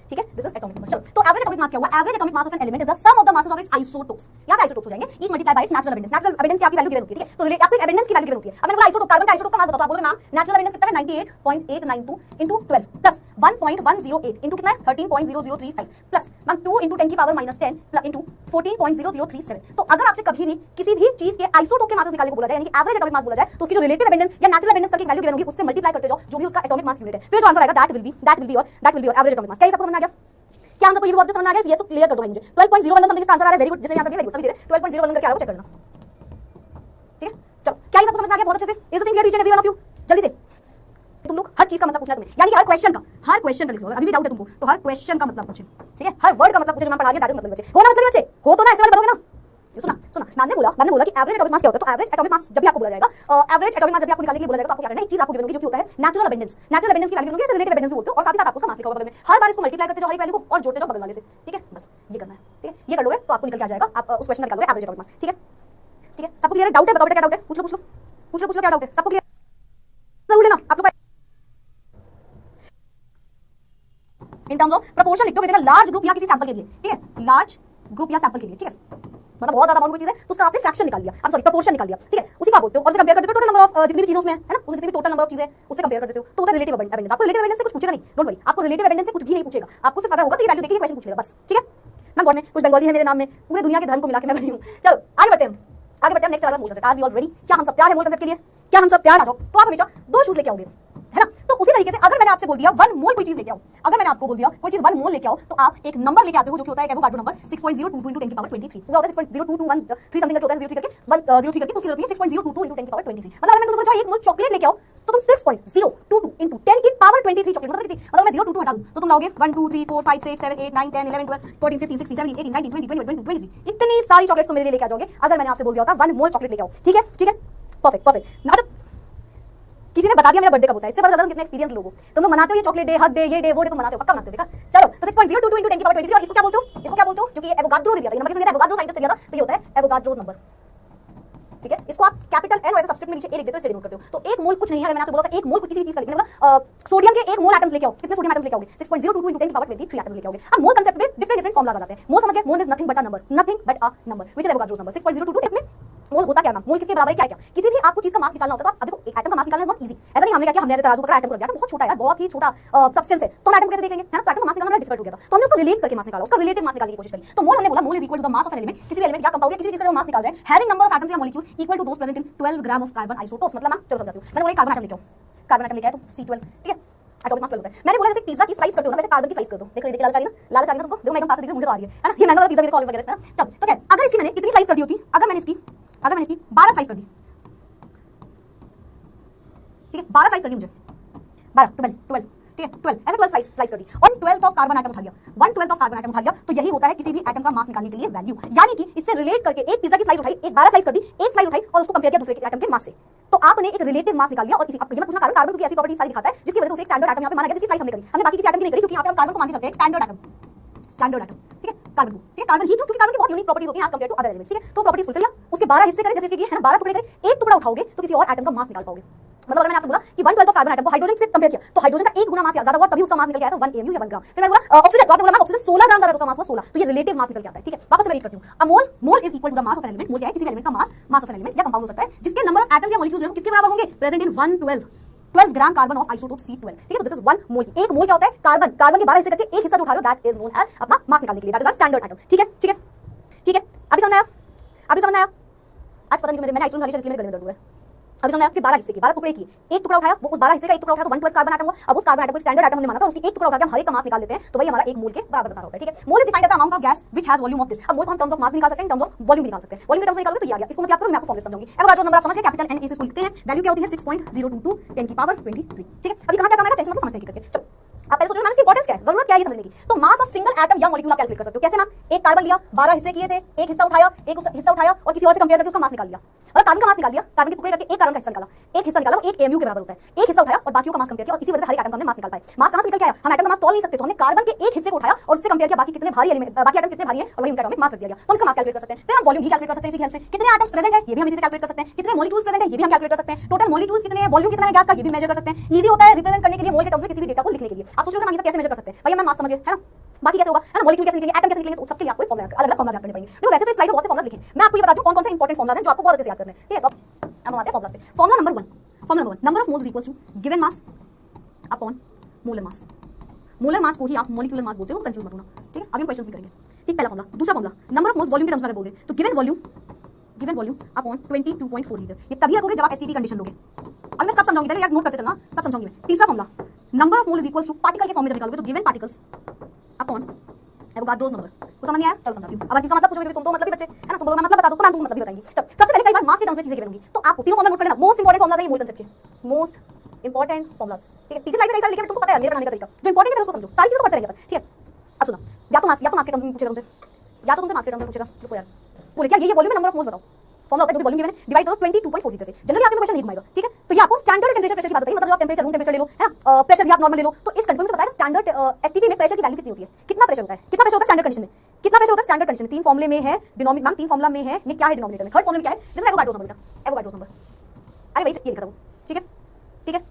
S1: ठीक है, दिस इज एटॉमिक नंबर। चलो तो एवरेज एटॉमिक मास क्या हुआ, average atomic mass of an element is the sum of the masses of its isotopes. यहां पे isotopes हो जाएंगे, each multiply by its natural abundance, natural abundance की आपकी वैल्यू गिवन होती है, ठीक है। तो आपकी एबिडेंस की वैल्यू गिवन होती है। अब मैंने बोला आइसोटोप, कार्बन का आइसोटोप का मास बताओ, आप बोलोगे मैम नेचुरल एबिडेंस कितना है 98.892 into 12 प्लस 1.108 into कितना है 13.0035 प्लस मैम 2 into 10 की पावर -10 into 14.0037। तो अगर आपसे कभी भी किसी भी चीज के आइसोटोप के मासेस निकालने को बोला जाए, यानी कि एवरेज एटॉमिक मास बोला जाए, तो उसकी जो रिलेटिव एबिडेंस या नेचुरल एबिडेंस करके वैल्यू गिवन होगी, उससे मल्टीप्लाई करते जाओ जो भी उसका एटॉमिक मास यूनिट है, फिर जो आंसर आएगा that will be your average atomic mass. क्या ये सबको समझ में आ गया। क्या हम सबको ये भी बहुत समझ में आ गया? यस तो क्लियर कर दो भाई मुझे। 12.01 समथिंग इसका आंसर आ रहा है। वेरी गुड, जिसने आंसर दिया वेरी गुड, सभी दे रहे। 12.01 करके आ रहा है, चेक कर लेना। ठीक है, चलो क्या ये सबको समझ में आ गया? बहुत अच्छे से। Is this clear each and every one of you? जल्दी से तुम लोग हर चीज का मतलब पूछना तुम्हें, यानी कि हर क्वेश्चन का लिख लो। अभी भी डाउट है तुमको तो हर क्वेश्चन का मतलब पूछे, ठीक है? हर वर्ड का मतलब पूछे जो मैं पढ़ा दिया, दैट इज मतलब बच्चे हो ना, मतलब बच्चे हो तो ना, ऐसे वाले बनोगे ना। सुना मैम ने बोला कि एवरेज एटॉमिक मास क्या होता है। तो एवरेज एटॉमिक मास जब भी आपको बोला जाएगा, एवरेज एटॉमिक मास जब भी आपको निकालने के लिए बोला जाएगा, तो आपको क्या करना है? एक चीज आपको गिवन होगी जो कि होता है नेचुरल अबंडेंस। नेचुरल अबंडेंस की वैल्यू गिवन होगी, इसे रिलेटिव अबंडेंस भी बोलते हो, और साथ ही साथ आपको उसका मास लिखा होगा बगल में। हर बार इसको मल्टीप्लाई करते जाओ हर एक वैल्यू को और जोड़ते जाओ बगल वाले से, ठीक है? बस ये करना है, ठीक है? ये कर लोगे तो आपको निकल के आ जाएगा, आप उस क्वेश्चन में निकालोगे एवरेज एटॉमिक मास, ठीक है? ठीक है, सबको क्लियर है? डाउट है? बताओ बेटा क्या डाउट है? पूछ लो क्या डाउट है? सबको क्लियर जरूर लेना आप लोग। इन टर्म्स ऑफ प्रोपोर्शन लिखते हो with in a large group या किसी सैंपल के लिए, ठीक है? लार्ज ग्रुप या सैंपल के लिए, ठीक है? मतलब बहुत ज्यादा अमाउंट कोई चीज है तो उसका आपने फ्रैक्शन निकाल लिया, आप सॉरी प्रोपोर्शन निकाल लिया, ठीक है? उसी का बोलते हो, और उसे कंपेयर कर देते हो टोटल नंबर ऑफ जितनी भी चीजों में है ना, उसमें जितनी भी टोटल नंबर ऑफ चीजें उससे कंपेयर कर देते हो, तो होता है रिलेटिव अबंडेंस। आपको रिलेटिव अबंडेंस से कुछ पूछेगा नहीं, डोंट वरी, आपको रिलेटिव अबंडेंस से कुछ भी नहीं पूछेगा, आपको सिर्फ अगर होगा तो ये वैल्यू देके क्वेश्चन पूछेगा बस, ठीक है? मैं गॉड में कुछ बंगाली है मेरे नाम में, पूरे दुनिया के धर्म को मिला के मैं बनी हूं। चलो आगे बढ़ते हैं, नेक्स्ट वाला mole concept. Are we all ready? क्या हम सब तैयार हैं मोल कंसेप्ट के लिए? क्या हम सब तैयार? आ जाओ। तो आप हमेशा दो शूज लेके आओगे, है ना? तो उसी तरीके से अगर मैंने आपसे बोल दिया 1 मोल कोई चीज लेके आओ, अगर मैंने आपको बोल दिया कोई चीज 1 मोल लेके आओ, तो आप एक नंबर लेके आते हो जो कि होता है एवोगाड्रो नंबर 6.022 × 10 की पावर 23। पूरा होता है 6.0221 समथिंग करके होता है 03 करके 03 करके, तो उसकी जरूरत नहीं है 6.022 × 10 की पावर 23। मतलब अगर मैं तुमको जो एक मोल चॉकलेट लेके आओ तो तुम 6.022 × 10 की पावर 23 चॉकलेट, मतलब कितनी? मतलब मैं 022 हटा दूं तो तुम लाओगे 1 2 3 4 5 6 7 8 9 10 11 12 14 15 16 17 18 19 20 21 22 23 इतनी सारी चॉकलेट्स तुम मेरे लिए लेके आ जाओगे अगर मैंने आपसे बोल दिया होता 1 मोल चॉकलेट लेके आओ, ठीक है? ठीक है, परफेक्ट। अच्छा किसी ने बता दिया मेरा बर्थडे कब होता है, इससे पता चलता है कितने एक्सपीरियंस लोगो। तुम लोग मनाते हो ये चॉकलेट डे, हक डे, ये डे वो डे, तुम मनाते हो, पक्का मनाते हो, देखा? चलो तो 6.022 × 10 की पावर 23, और इसको क्या बोलते हो? क्योंकि ये एवोगाड्रो ने दिया था, ये नंबर किसने दिया था? एवोगाड्रो साइंटिस्ट ने दिया था, तो ये होता है एवोगाड्रोस नंबर, ठीक है? इसको आप कैपिटल एन और ऐसे सब्स्क्रिप्ट में नीचे ए लिख देते हो, इससे डिनोट करते हो। तो एक मोल कुछ नहीं है, अगर मैंने आपको बोला था एक मोल किसी भी चीज का लिखना, मतलब सोडियम के एक मोल एटम्स लेके आओ, कितने सोडियम एटम्स लेके आओगे? 6.022 × 10 की पावर 23 एटम्स लेके आओगे। अब मोल कांसेप्ट में डिफरेंट फॉर्मुलाज आ जाते हैं। मोल समझ गए? Mole is nothing but a number which is Avogadro's number 6.022 में मोल होता क्या है? मोल किसके बराबर है? क्या किसी भी आपको चीज का मास निकालना होता है तो अब देखो एक एटम का मास निकालना इज नॉट इजी। ऐसा नहीं हमने क्या किया, हमने ऐसे तराजू पकड़ा, एटम को रख दिया, एटम बहुत छोटा है यार, बहुत ही छोटा सब्सटेंस है, तो हम एटम कैसे देख लेंगे, है ना? तो एटम का मास निकालना डिफिकल्ट हो गया था, तो हमने उसको रिलेट करके मास निकाला, उसका रिलेटिव मास निकालने की कोशिश करी। तो मोल हमने बोला mole is equal to the mass of an element, किसी भी एलिमेंट या कंपाउंड या किसी भी चीज का जो मास निकाल रहे हैं, हैविंग नंबर ऑफ एटम्स या molecules equal to those present in 12 gram of carbon isotopes. मतलब मैं चलो समझाती हूं, मैंने बोला कार्बन एटम लेके आओ, कार्बन एटम लेके आए तो C12, ठीक है? एटॉमिक मास 12 होता है। मैंने बोला जैसे पिज्जा की स्लाइस करते हो ना, वैसे कार्बन की स्लाइस कर दो। देखो ये देखिए लाल चाली ना, लाल चाली ना तुमको देखो, मैं एकदम पास दिख रही हूं, मुझे तो आ रही है ना? ये मैंने वाला पिज्जा के कॉल वगैरह इसमें। चल तो क्या अगर इसकी मैंने इतनी स्लाइस कर दी होती, अगर मैंने इसकी 12 स्लाइस कर दी, ठीक है? 12 स्लाइस कर दी मुझे, 12 ठीक है? 12 ऐसे 12 स्लाइस कर दी और 12th ऑफ कार्बन एटम उठा लिया, 1/12 ऑफ कार्बन एटम उठा लिया, तो यही होता है किसी भी एटम का मास निकालने के लिए वैल्यू। यानी कि इससे रिलेट करके एक पिज्जा की स्लाइस उठाई, एक 12 स्लाइस कर दी, एक स्लाइस उठाई और उसको कंपेयर किया दूसरे एटम के मास से, तो आपने एक रिलेटिव मास निकाल लिया। और इसी अब ये मत पूछना कार्बन, कार्बन क्योंकि ऐसी प्रॉपर्टी सारी दिखाता है जिसकी वजह से उसे एक स्टैंडर्ड एटम यहां पे माना गया, जिसकी स्लाइस हमने करी, हमने बाकी किसी एटम की नहीं करी, क्योंकि यहां पे हम कार्बन को मान के चलते हैं स्टैंडर्ड एटम, ठीक है? कार्बन को, ठीक है? कार्बन ही क्यों? क्योंकि कार्बन की बहुत यूनिक प्रॉपर्टीज होती हैं as compare to other elements, ठीक है? तो प्रॉपर्टीज फुलफिल किया, उसके 12 हिस्से करे, जैसे कि है ना 12 टुकड़े करे, एक टुकड़ा उठाओगे तो किसी और एटम का मास निकाल पाओगे। मतलब अगर मैंने आपसे बोला कि 1/12 ऑफ कार्बन एटम को हाइड्रोजन से कंपेयर किया, तो हाइड्रोजन का 1 गुना मास ज्यादा हुआ, तभी उसका मास निकल के आया था 1 AMU या 1 ग्राम। फिर मैंने बोला ऑक्सीजन, तो आपने बोला ऑक्सीजन 16 ग्राम ज्यादा, तो उसका मास हुआ 16, तो ये रिलेटिव मास निकल के आता है, ठीक है? वापस से मैं रीड करती हूं। A mole is equal to the mass of an element. Mole क्या है? किसी भी एलिमेंट का मास ऑफ एन एलिमेंट या कंपाउंड हो सकता है जिसके नंबर ऑफ एटम्स या मॉलिक्यूल्स जो है किसके बराबर होंगे? Present in 12 gram carbon of isotope C12, ठीक है? तो दिस इज 1 मोल। एक मोल क्या होता है? कार्बन के 12 हिस्से करके एक हिस्सा जो उठा रहे हो, दैट इज नोन एज अपना मास निकालने के लिए, दैट इज स्टैंडर्ड एटम, ठीक है? ठीक है, अभी समझ आया? आज पता नहीं मैंने आइसक्रीम खा ली इसलिए मेरे गले में दर्द हुआ है। अभी समझ आया कि 12 हिस्से की 12 टुकड़े की एक टुकड़ा उठाया, वो उस 12 हिस्से का एक टुकड़ा उठाया तो 1/12 कार्बन एटम हुआ। अब उस कार्बन एटम को स्टैंडर्ड एटम हमने माना था, उसकी एक टुकड़ा उठा के हम हर एक का मास निकाल लेते हैं, तो भाई हमारा एक मोल के बराबर बता रहा होता है, ठीक है? Mole is defined as the amount of gas which has volume of this. अब मोल को हम टर्म्स ऑफ मास निकाल सकते हैं, टर्म्स ऑफ वॉल्यूम निकाल सकते हैं। वॉल्यूम के टर्म्स में निकालोगे तो ये आ गया, इसको मैं याद करो, मैं आपको फॉर्मूला समझाऊंगी। एवोगाड्रो नंबर आप समझ गए, कैपिटल N इसे लिखते हैं, वैल्यू क्या होती है 6.022 10 की पावर 23, ठीक है? अभी कहां क्या काम है, टेंशन मत समझते हैं करके। चलो आप पहले सोचो मास की इंपॉर्टेंस क्या है, जरूरत क्या है ये समझने की। तो मास ऑफ सिंगल एटम या मॉलिक्यूल आप कैलकुलेट कर सकते हो कैसे? मैम एक कार्बन लिया, 12 हिस्से किए थे, एक हिस्सा उठाया और किसी और से कंपेयर करके उसका मास निकाल लिया, और कार्बन का मास निकाल लिया, कार्बन के टुकड़े करके एक कार्बन का हिस्सा निकाला, एक हिस्सा निकाला, वो 1 AMU के बराबर होता है। एक हिस्सा उठाया और बाकियों का मास कंपेयर किया, और इसी वजह से हर एक एटम का हमने मास निकाल पाए। मास कहां से निकल के आया? हम एटम का मास तोल नहीं सकते, तो हमने कार्बन के एक हिस्से को उठाया और उससे कंपेयर किया बाकी कितने भारी एलिमेंट, बाकी एटम कितने भारी हैं, और वही उनका एटॉमिक मास रख दिया गया, तो इसका मास कैलकुलेट कर सकते हैं। फिर हम वॉल्यूम भी कैलकुलेट कर सकते हैं इसी हेल्प से। कितने एटम्स प्रेजेंट है ये भी हम इसी से कैलकुलेट कर सकते हैं, कितने मॉलिक्यूल्स प्रेजेंट है ये भी हम कैलकुलेट कर सकते हैं, टोटल मॉलिक्यूल्स कितने हैं, वॉल्यूम कितना है गैस का, ये भी मेजर कर सकते हैं। इजी होता है रिप्रेजेंट करने के लिए मोल के टर्म्स में किसी भी डेटा को लिखने के लिए। आप सोचोगे हम ये सब कैसे मेजर कर सकते हैं? भाई हम मास समझिए, है ना? बाकी कैसे होगा, है ना? मॉलिक्यूल कैसे निकलेंगे, एटम कैसे निकलेंगे, तो सबके लिए आपको फॉर्मूला अलग-अलग फॉर्मूला याद करने पड़ेंगे। देखो वैसे तो इस स्लाइड में बहुत से फॉर्मूलाज लिखे हैं, मैं आपको ये बताती हूं कौन-कौन से इंपॉर्टेंट फॉर्मूलाज हैं जो आपको बहुत अच्छे से याद करने हैं, ठीक है? तो अब हम आते हैं फॉर्मूलाज पे। Formula number 1, number of moles is equals to given mass upon molar mass. Molar mass को ही आप मॉलिक्यूलर मास बोलते हो, कंफ्यूज मत होना, ठीक है? अभी हम क्वेश्चंस भी करेंगे, ठीक? पहला फॉर्मूला। दूसरा formula number of moles volume के टर्म्स में अगर बोल दे तो गिवन वॉल्यूम अपॉन 22.4 लीटर। ये तभी रखोगे जब आप एसटीपी कंडीशन लोगे। अब मैं सब समझाऊंगी, पहले यार नोट करते चलना, सब समझाऊंगी मैं। तीसरा formula number of mole is equals to particle के फॉर्म में जब निकालोगे तो given particles upon Avogadro's number को समझ नहीं आया? चलो समझाती हूँ। अब इसका मतलब पूछोगे तुम तो मतलब ही बच्चे है ना, तुम लोग मतलब बता दो तो मैं तुमको मतलब भी बताएंगी। तो सबसे पहले कई बार मास के टर्म्स में चीजें गिवन होंगी, तो आपको तीनों फॉर्मूला नोट कर लेना। मोस्ट इंपोर्टेंट फॉर्मूला है ये मोल कंसेप्ट के, मोस्ट इंपोर्टेंट फॉर्मूलाज, ठीक है? पीछे स्लाइड में कई सारे लिखे हैं, तुमको पता है मेरे बनाने का तरीका, जो इंपोर्टेंट है उसको समझो, सारी चीजें तो पढ़ते रहेंगे, ठीक है? अब सुनो, या तो मास के टर्म्स में पूछेगा तुमसे, या तो तुमसे मास के टर्म्स में पूछेगा, रुको यार, बोले क्या ये वॉल्यूम है, नंबर ऑफ मोल्स बताओ। फॉर्मूला होता है जो भी वॉल्यूम गिवन है, डिवाइड करो 22.4 लीटर से। जनरली आपके क्वेश्चन नहीं घुमाएगा, ठीक है? तो ये आपको स्टैंडर्ड टेंपरेचर प्रेशर की बात बताइए, मतलब जो आप टेंपरेचर रूम टेंपरेचर ले लो, है ना, प्रेशर भी आप नॉर्मल ले लो, तो इस कंडीशन में बताया स्टैंडर्ड एसटीपी में प्रेशर की वैल्यू कितनी होती है, कितना प्रेशर होता है, कितना प्रेशर होता है स्टैंडर्ड कंडीशन में, कितना प्रेशर होता है स्टैंडर्ड कंडीशन में। तीन फॉर्मूले में है डिनोमिनेटर, मैम तीन फॉर्मूला में है, ये क्या है डिनोमिनेटर में, थर्ड फॉर्मूला में क्या है, this is Avogadro's number, Avogadro's number. अरे भाई ये लिखा था वो, ठीक है, ठीक है।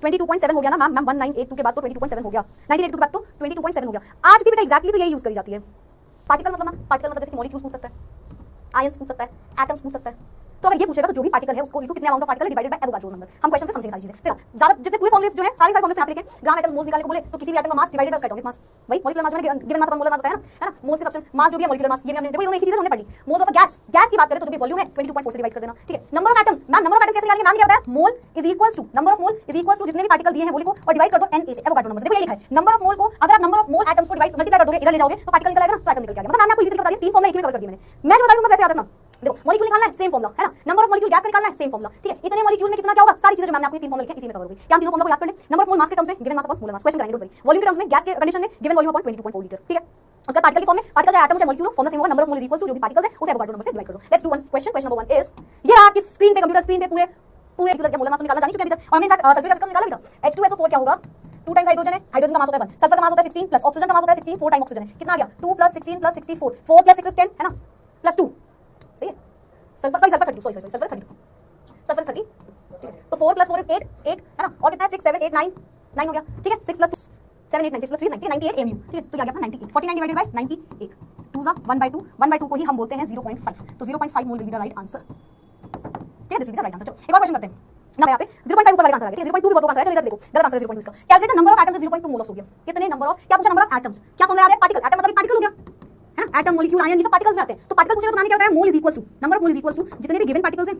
S1: 22.7 हो गया ना मैम, 1982 के बाद तो 22.7 हो गया, 1982 के बाद तो 22.7 हो गया। आज भी बेटा एग्जैक्टली तो यही यूज करी जाती है। पार्टिकल मतलब मैम, पार्टिकल मतलब जैसे मॉलिक्यूल्स पूछ सकता है, आयंस पूछ सकता है, एटम्स पूछ सकता है। तो अगर ये पूछेगा तो जो भी पार्टिकल है उसको लिखो कितने amount of particle divided by Avogadro's number. हम क्वेश्चन से समझेंगे सारी चीजें। फिर ज्यादा जितने पूरे फॉर्मूले जो है सारे फॉर्मूले यहाँ पे लिखे, ग्राम एटम मोल्स निकालने को बोले तो किसी भी एटम का मास डिवाइडेड बाय उसका एटॉमिक मास, वही मॉलिक्यूलर मास में गिवन मास अपन मोलर मास होता है ना, मोल्स के सब्सटेंस मास जो भी है मॉलिक्यूलर मास, ये हमने देखो, एक ही चीज हमने पढ़ी। मोल्स ऑफ गैस, गैस की बात करें तो जो भी वॉल्यूम है 22.4 से डिवाइड कर देना, ठीक है? Number of atoms, ma'am number of atoms कैसे निकालेंगे, मैम क्या होता है, mole is equals to number of mole is equals to जितने भी पार्टिकल दिए हैं वो लिखो और डिवाइड कर दो Na से, एवोगाड्रो नंबर से। देखो ये लिखा है, नंबर ऑफ मोल को अगर आप नंबर ऑफ मोल एटम्स को डिवाइड मल्टीप्लाई कर दोगे, इधर ले जाओगे तो पार्टिकल निकल आएगा ना, तो एटम निकल के आ गया। मतलब मैंने आपको इजी तरीके बता दिया, तीन फॉर्मूला एक में कवर कर दिए मैंने। मैं जो बता रही हूं वैसे याद रखना। देखो मॉलिक्यूल निकालना है, सेम फॉर्मूला है ना, नंबर ऑफ मॉलिक्यूल गैस का निकालना है, सेम फॉर्मूला, ठीक है? इतने मॉलिक्यूल में कितना क्या होगा, सारी चीजें जो मैंने आपको तीन फॉर्मूला लिखे इसी में कवर होगी। क्या तीनों फॉर्मूला को याद कर ले, नंबर ऑफ मोल मास के टर्म्स में गिवन मास अपॉन मोलर मास, क्वेश्चन करेंगे, डोंट वरी। वॉल्यूम के टर्म्स में गैस के कंडीशन में गिवन वॉल्यूम अपॉन 22.4 लीटर, ठीक है? उसका पार्टिकल की फॉर्म में, पार्टिकल चाहे एटम चाहे मॉलिक्यूल हो, फॉर्मूला सेम होगा, number of mole is equal to जो भी पार्टिकल्स है उसे एवोगाड्रो नंबर से डिवाइड कर दो। Let's do one question. Question number 1 is, ये रहा आपकी स्क्रीन पे, कंप्यूटर स्क्रीन पे पूरे रेगुलर के मोलर मास निकालना जानी चाहिए अभी तक, और हमने इनफैक्ट सल्फ्यूरिक एसिड का निकाला भी था। H2SO4 क्या होगा, 2 टाइम्स हाइड्रोजन है, हाइड्रोजन का मास होता है 1, सल्फर का मास होता है 16 प्लस ऑक्सीजन का मास होता है 16, 4 टाइम ऑक्सीजन है, कितना आ गया 2 + 16 + 64, 4 + 6 is 10 है ना, प्लस 2, सही है? सल्फर 32, सॉरी सल्फर 32, सल्फर 30, ठीक है? तो 4 + 4 is 8 8 है ना, और कितना है 6 7 8 9 9 हो गया, ठीक है? 6 + 2 7 8 9, 6 + 3 90, 98 mu, ठीक है? तो ये आ गया अपना 98, 49 डिवाइडेड बाय 98, 2 * 1/2, 1/2 को ही हम बोलते हैं 0.5, तो 0.5 mole will be the right answer, ठीक है? This will be the right answer. चलो एक और क्वेश्चन करते हैं ना, यहाँ पे 0.5 ऊपर वाला आंसर आ गया, ठीक है? 0.2 भी बहुत आंसर है, तो इधर देखो गलत आंसर है 0.2 इसका। Calculate the number of atoms is 0.2 mole of sodium. कितने नंबर ऑफ, क्या पूछा, नंबर ऑफ एटम्स, क्या फॉर्मूला आ रहा है, पार्टिकल, एटम मतलब पार्टिकल हो गया है ना, एटम मॉलिक्यूल आयन ये सब पार्टिकल्स में आते हैं। तो पार्टिकल पूछेगा तो माने क्या होता है, mole is equal to number of mole is equal to जितने भी गिवन पार्टिकल्स हैं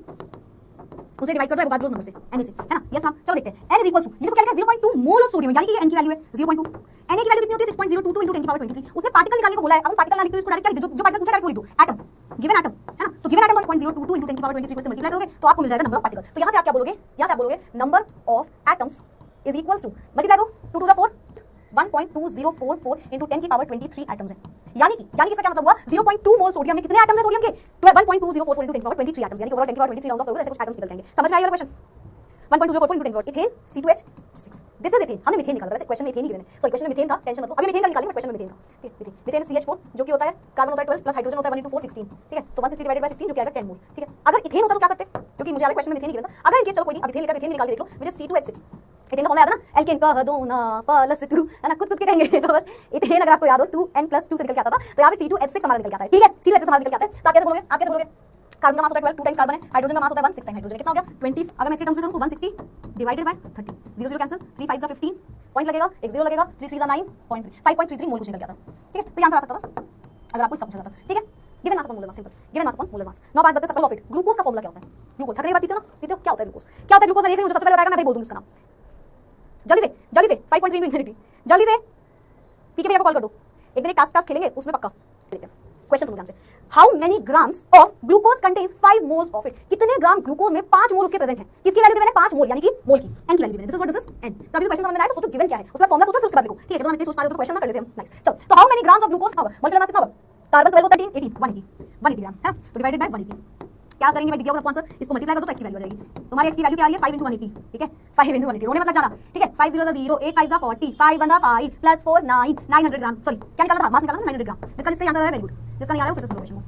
S1: उसे डिवाइड कर दो एवोगाड्रोस नंबर से, n से, है ना? यस मैम, चलो देखते हैं। n इज इक्वल टू, ये तो क्या लिखा है 0.2 मोल ऑफ सोडियम, यानी कि ये n की वैल्यू है 0.2, n की वैल्यू कितनी होती है 6.022 × 10⁻23। उसने पार्टिकल निकालने को बोला है, अब पार्टिकल ना लिख के इसको डायरेक्ट क्या लिख दो, जो पार्टिकल पूछा डायरेक्ट वो लिख दो, एटम, गिवन एटम, है ना? तो गिवन एटम 1.022 × 10⁻23 को से मल्टीप्लाई करोगे तो आपको मिल जाएगा नंबर ऑफ पार्टिकल। तो यहां से आप क्या बोलोगे, यहां से आप बोलोगे number of atoms is equal to, multiply दो, 2 * 4 1.2044 × 10⁻23 एटम्स हैं, यानी कि इसका क्या मतलब हुआ, 0.2 मोल सोडियम में कितने एटम्स हैं सोडियम के, 1.2044 × 10⁻23 एटम्स, यानी कि ओवरऑल 10⁻23 राउंड ऑफ करोगे ऐसे कुछ एटम्स निकल जाएंगे। समझ में आया ये question? 1.2044 × 10⁻, ethane C2H6, this is ethane, हमने मीथेन निकाला था, वैसे क्वेश्चन में इथेन ही गिवन है, सॉरी क्वेश्चन में मीथेन था, टेंशन मत लो, अभी मीथेन का निकालेंगे, क्वेश्चन में मीथेन था, ठीक है? मीथेन CH4 जो कि होता है कार्बन होता है 12 प्लस हाइड्रोजन होता है 1 × 4 16, ठीक है? तो 160 डिवाइडेड बाय 16 जो कि आएगा 10 मोल, ठीक है? अगर इथेन होता तो क्या करते, क्योंकि मुझे आगे क्वेश्चन में मीथेन ही गिवन था। अगर इन केस चलो कोई नहीं, अब इथेन लेकर इथेन निकाल के देख लो, व्हिच इज C2H6, इथेन का फॉर्मूला याद है ना, एल्केन कह दो ना +2, है ना, खुद के कहेंगे तो बस इथेन अगर आपको याद हो 2n + 2 से निकल के आता था, तो यहाँ पे C2H6 हमारा निकल के आता है, ठीक है? C2H6 हमारा निकल के आता है, तो आप कैसे बोलोगे, आप कैसे बोलोगे, कार्बन का मास होता है 12, 2 टाइम्स कार्बन है, हाइड्रोजन का मास होता है 1, 6 टाइम्स हाइड्रोजन, कितना हो गया 20, अगर मैं इसके टर्म्स में करूं 160 डिवाइडेड बाय 30, 0 0 कैंसिल, 3 5 15 पॉइंट लगेगा, एक 0 लगेगा, 3 3 9.3, 5.33 मोल कुछ निकल गया था, ठीक है? तो ये आंसर आ सकता था अगर आपको इसका पूछा जाता, ठीक है? गिवन मास अपॉन मोलर मास, simple, given mass upon molar मास। नाउ बात करते हैं सर्कल ऑफ इट, ग्लूकोज का फॉर्मूला क्या होता है, ग्लूकोज हर बात पीते हो ना, पीते हो, क्या होता है ग्लूकोज, क्या होता है ग्लूकोज, मैं देख रही हूं, सबसे पहले बताएगा, मैं भाई बोल दूंगा इसका नाम, जल्दी से 5.3 इन्फिनिटी, जल्दी से पीके भैया को कॉल कर दो, एक दिन एक टास्क खेलेंगे उसमें पक्का। देखते हैं क्वेश्चन सुनो ध्यान से, how many grams of glucose contains 5 moles of it, कितने ग्राम ग्लूकोज में 5 मोल उसके प्रेजेंट हैं, किसकी वैल्यू मैंने 5 मोल यानी कि मोल की, n की वैल्यू मैंने, this is what this is n। तो अभी क्वेश्चन समझ में आया तो सोचो गिवन क्या है, उसका फॉर्मूला सोचो फिर उसके बाद लिखो, ठीक है? तो हम इतनी सोच पा रहे हो तो क्वेश्चन ना कर लेते हैं हम, नाइस। चलो तो how many grams of glucose होगा, मल्टीप्लाई कितना होगा, कार्बन 12 13 18 180 ग्राम है, तो डिवाइडेड बाय 180, क्या करेंगे भाई, दिया होगा आंसर, इसको मल्टीप्लाई कर दो तो x की वैल्यू आ जाएगी, तुम्हारी x की वैल्यू क्या आ रही है 5 × 180, ठीक है? 5 × 180, रोने मत जाना, ठीक है? 5 0 0 8 5 40, 5 1 5 प्लस 4 9 900 ग्राम, सॉरी क्या निकाला था, मास निकाला था 900 ग्राम, जिसका आंसर है वेरी गुड, जिसका नहीं आ रहा है फिर से सुनो क्वेश्चन को,